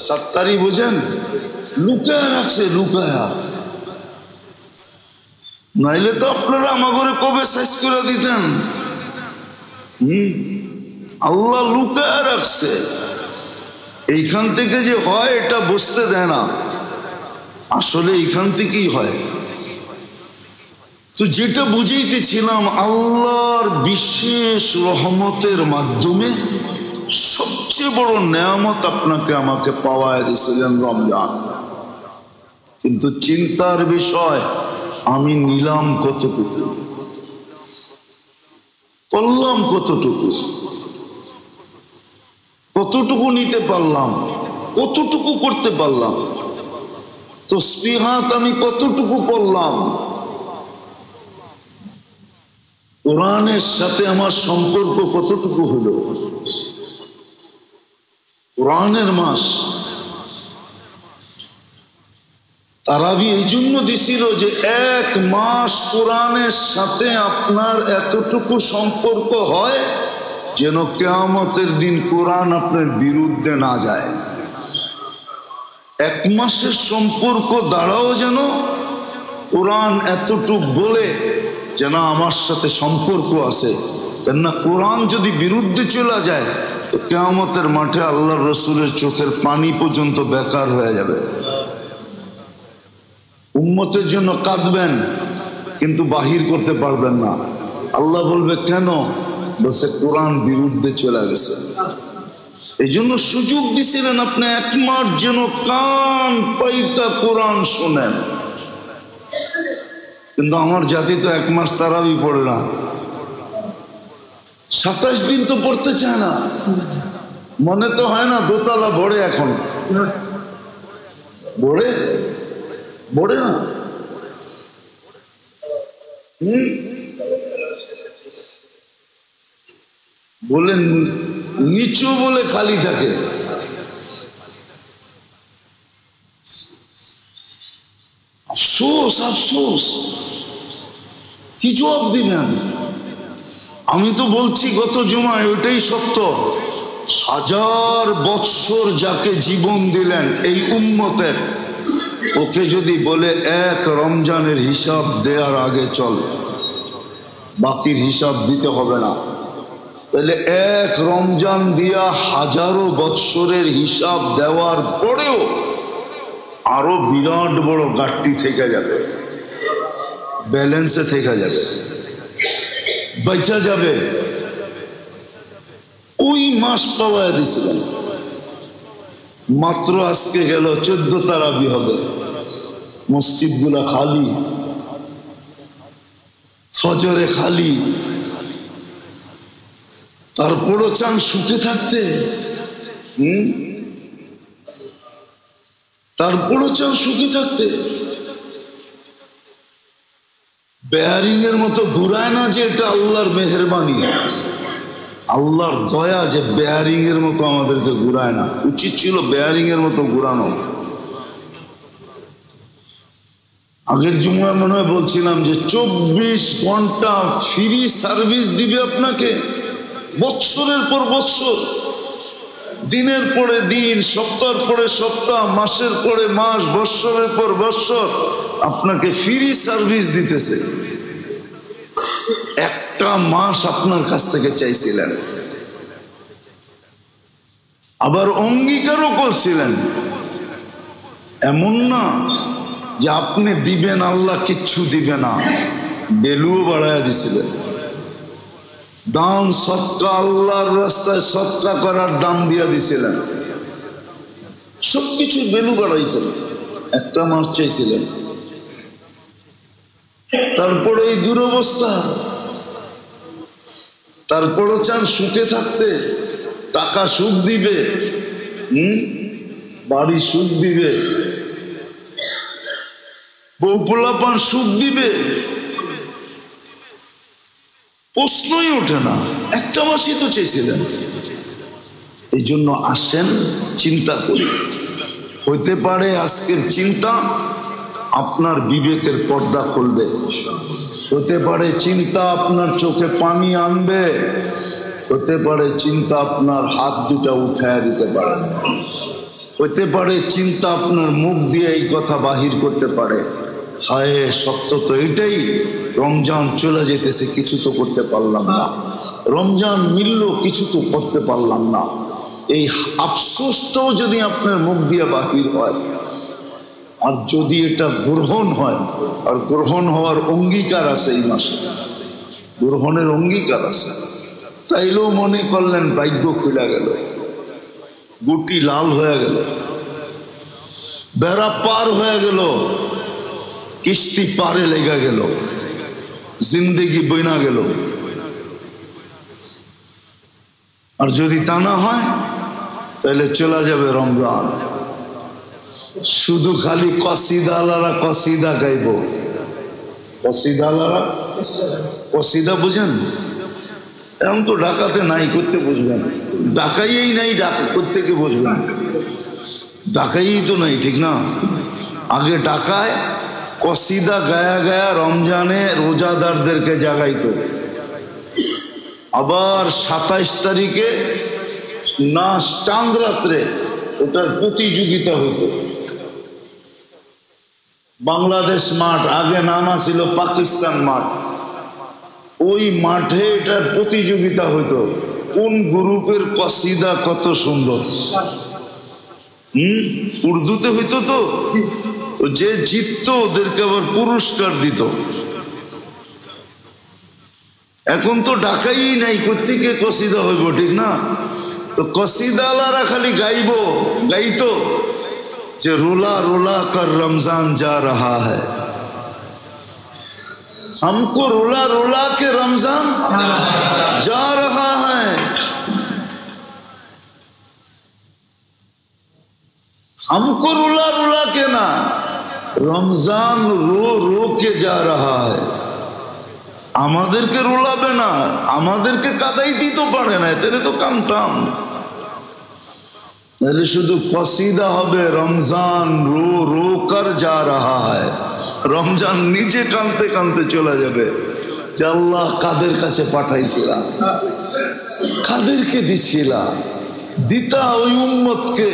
সাত্তারি, বোঝেন, লুকায়া রাখছে, লুকায়া। নাইলে তো আপনারা আমাকে কবে সাইজ করে দিতেন। আল্লাহ লুকায়া রাখছে, এইখান থেকে যে হয় এটা বুঝতে দেয় না, আসলে এইখান থেকেই হয়। তো যেটা বুঝাইতেছিলাম, আল্লাহর বিশেষ রহমতের মাধ্যমে সবচেয়ে বড় নেয়ামত আপনাকে আমাকে পাওয়ায় দিয়েছিলেন রমজান। কিন্তু চিন্তার বিষয়, আমি নিলাম কতটুকু, করলাম কতটুকু, কতটুকু নিতে পারলাম, কতটুকু করতে পারলাম, তাসবিহাত আমি কতটুকু পড়লাম, কোরআনের সাথে আমার সম্পর্ক কতটুকু হলো। কোরআনের মাস, তারাবি এই জন্য দিছিল যে 1 মাস কোরআনের সাথে আপনার এতটুকু সম্পর্ক হয়, যেন কিয়ামতের দিন কোরআন আপনার বিরুদ্ধে না যায়। এক মাসের সম্পর্ক দ্বারাও যেন কোরআন এতটুক বলে যেন আমার সাথে সম্পর্ক আছে, কেননা কোরআন যদি বিরুদ্ধে চলে যায় তো কিয়ামতের মাঠে আল্লাহর রসুলের চোখের পানি পর্যন্ত বেকার হয়ে যাবে। উম্মতের জন্য কাঁদবেন কিন্তু বাহির করতে পারবেন না। আল্লাহ বলবে কেন? বলছে কোরআন বিরুদ্ধে চলে গেছে। এই জন্য সুযোগ দিছিলেন আপনি এক মাস যেন কান পাইতা কোরআন শোনেন। কিন্তু আমার জাতি তো এক মাস তারাবি পড়ে না, 27 দিন তো পড়তে চায় না। মনে তো হয় না দোতলা ভরে, এখন ভরে না। বলেন নিচু বলে খালি থাকে। আফসোস আফসোস, কি জবাব দিবেন? আমি তো বলছি গত জুমায়, ওইটাই সত্য। 1000 বৎসর যাকে জীবন দিলেন এই উম্মতের, ওকে যদি বলে এক রমজানের হিসাব দেওয়ার আগে চল, বাকির হিসাব দিতে হবে না, তাহলে এক রমজান দিয়া 1000 বৎসরের হিসাব দেওয়ার পরেও আরো বিরাট বড় ঘাটতি থেকে যাবে, ব্যালেন্সে থেকে যাবে, বেঁচে যাবে। ওই মাস পাওয়া দিয়েছিলেন, মাত্র আজকে গেল 14 তারাবি হবে, মসজিদ গুলা খালি, ফজরে খালি, তারপরও চান সুখে থাকতে। তারপরও চান সুখে থাকতে। বেয়ারিং এর মতো ঘুরায় না যে এটা আল্লাহর মেহেরবানি, আল্লাহর দয়া যে বেয়ারিং এর মতো আমাদেরকে ঘুরায় না। উচিত ছিল বেয়ারিং এর মতো ঘুরানো। আগের জুমায় মনে হয় বলছিলাম যে 24 ঘন্টা ফ্রি সার্ভিস দিবে আপনাকে, বৎসরের পর বৎসর, দিনের পরে দিন, সপ্তাহের পরে সপ্তাহ, মাসের পরে মাস, বৎসরের পর বৎসর আপনাকে ফ্রি সার্ভিস দিতেছে। একটা মাস আপনার কাছ থেকে চাইছিলেন, আবার অঙ্গীকারও করছিলেন। এমন না যে আপনি দিবেন আল্লাহ কিচ্ছু দিবে না, বেলুও বাড়াইয়া দিছিলেন। দান সৎকা, আল্লাহর রাস্তায় সৎকা করার দাম দিয়া দিছিলেন, সবকিছু বেলু বাড়াইছিলেন। একটা মাস চাইছিলেন, তারপরে এই দুরবস্থা, তারপরও চান সুখে থাকতে। টাকা সুখ দিবে, বাড়ি সুখ দিবে, বউ পোলাপান সুখ দিবে, প্রশ্নই ওঠে না। একটা মাসই তো চেয়েছিলেন। এই জন্য আসেন চিন্তা করি। হইতে পারে আজকের চিন্তা আপনার বিবেকের পর্দা খুলবে, হতে পারে চিন্তা আপনার চোখে পানি আনবে, হতে পারে চিন্তা আপনার হাত দুটা উঠায় দিতে পারে, হতে পারে চিন্তা আপনার মুখ দিয়ে এই কথা বাহির করতে পারে, হায় সত্য তো এটাই, রমজান চলে যেতেছে, কিছু তো করতে পারলাম না, রমজান মিলল, কিছু তো করতে পারলাম না। এই আফসোসটাও যদি আপনার মুখ দিয়ে বাহির হয়, আর যদি এটা গ্রহণ হয়, আর গ্রহণ হওয়ার অঙ্গীকার আছে, এই মাসে গ্রহণের অঙ্গীকার আছে, তাইলেও মনে করলেন ভাগ্য খুলে গেল, গুটি লাল হয়ে গেল, বেড়া পার হয়ে গেল, কিস্তি পারে লেগে গেল, জিন্দেগি বইনা গেল। আর যদি তা না হয় তাহলে চলে যাবে রমজান, শুধু খালি কসিদালারা কসিদা গাইব। কসিদালারা কসিদা বুঝেন? এমন তো ঢাকাতে নাই, করতে বুঝবেন, ঢাকাইয়েই নাই, ঢাকা করতে কি বুঝবেন? ঢাকাইয়েই তো নাই, ঠিক না? আগে ঢাকায় কসিদা গায়া গায়া রমজানে রোজাদারদেরকে জাগাইতো, আবার 27 তারিখে নাচ চাঁদ রাত্রে ওটার প্রতিযোগিতা হতো। বাংলাদেশ মাঠ, আগে নামা ছিল পাকিস্তান মাঠ, ওই মাঠে এটার প্রতিযোগিতা হতো কোন গ্রুপের কসিদা কত সুন্দর। উর্দুতে হইতো তো, যে জিততো ওদেরকে আবার পুরস্কার দিত। এখন তো ডাকাই নাই, কোত্থেকে কসিদা হইব, ঠিক না? তো কসিদাওয়ালারা খালি গাইতো যে रोला रोला कर रमजान जा रहा है, हमको रोला रोला के रमजान जा रहा है। हमको रोला रोला के ना, रमजान रो रो के जा रहा है। আমাদেরকে রোলাবে না, আমাদেরকে কাদাইতেই তো পারে না, তাহলে তো কামতাম। তাহলে শুধু কসিদা হবে রমজান রো রো কর যা রাহা হয়, রমজান নিজে কাঁদতে কাঁদতে চলে যাবে যে আল্লাহ কাদের কাছে পাঠাইছিলাম, কাদেরকে দিছিলাম, দিতা ওই উম্মতকে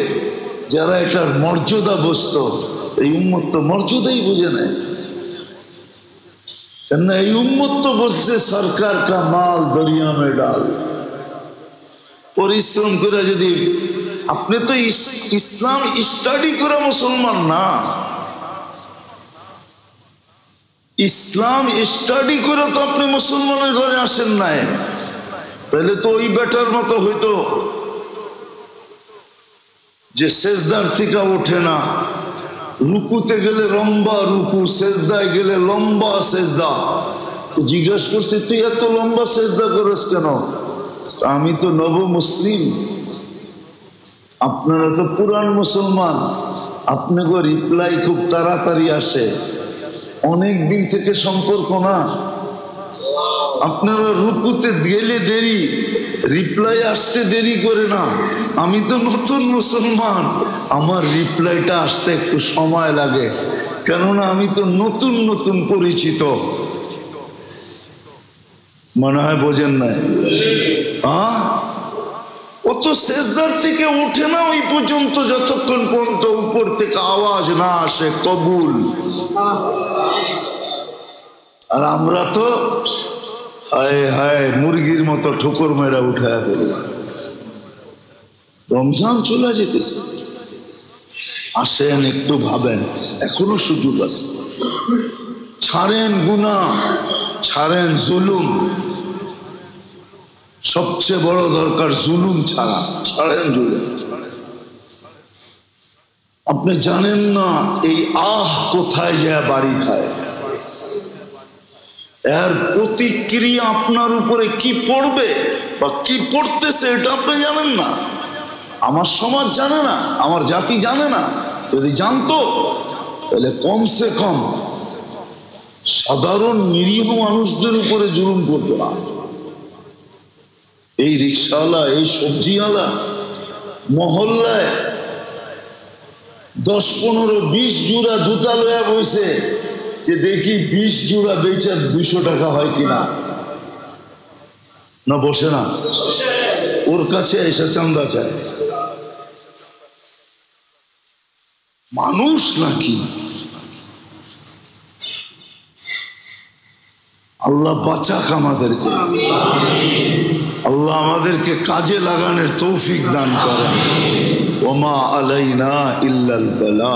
যারা এটার মর্যাদা বুঝতো। এই উম্মত তো মর্যাদাই বুঝে নেয়, কেন এই উম্মত তো বলছে সরকার কা মাল দরিয়া মে ডাল। পরিশ্রম করে যদি আপনি তো ইসলাম স্টাডি করে মুসলমান না, ইসলাম স্টাডি করে তো আপনি মুসলমানের ঘরে আসেন নাই, তাহলে তো ওই বেটার মতো হইতো যে সেজদার থেকে ওঠে না, রুকুতে গেলে লম্বা রুকু, সেজদায় গেলে লম্বা সেজদা। তো জিজ্ঞেস করছে তুই এত লম্বা সেজদা করিস কেন? আমি তো নব মুসলিম, আপনারা তো পুরান মুসলমান, আপনাকে রিপ্লাই খুব তাড়াতাড়ি আসে, অনেক দিন থেকে সম্পর্ক না, আপনারা রুকুতে গেলে দেরি, রিপ্লাই আসতে দেরি করে না। আমি তো নতুন মুসলমান, আমার রিপ্লাইটা আসতে একটু সময় লাগে, কেননা আমি তো নতুন নতুন পরিচিত। মনে হয় বোঝেন নাই? ও তো সেজদার থেকে উঠে না ওই পর্যন্ত, যতক্ষণ পর্যন্ত উপর থেকে আওয়াজ না আসে কবুল। আর আমরা তো হায় হায় মুরগির মতো ঠোকর মেরা উঠায় ফেলি। রমজান চলে যেতেছে, আসেন একটু ভাবেন, এখনো সুযোগ আছে, ছাড়েন গুনাহ, ছাড়েন জুলুম। সবচেয়ে বড় দরকার জুলুম ছাড়া, ছাড়েন জুলুম। আপনি জানেন না এই কোথায় যায় বাড়ি খায়, এর প্রতিক্রিয়া আপনার উপরে কি পড়বে বা কি পড়তেছে এটা আপনি জানেন না। আমার সমাজ জানে না, আমার জাতি জানে না। যদি জানতো তাহলে কমসে কম সাধারণ নিরীহ মানুষদের উপরে জুলুম করতো না। এই রিক্সাওয়ালা, এই সবজিওয়ালা মহল্লায় 10, 15, 20 জোড়া জুতা লয়া বইছে যে দেখি 20 জোড়া বেচে 200 টাকা হয় কিনা। না বসে না, ওর কাছে এসে চান্দা চায়। মানুষ নাকি? আল্লাহ বাঁচাক আমাদেরকে, আল্লাহ আমাদেরকে কাজে লাগানোর তৌফিক দান করেন। ওমা আলাইনা ইল্লাল বালা।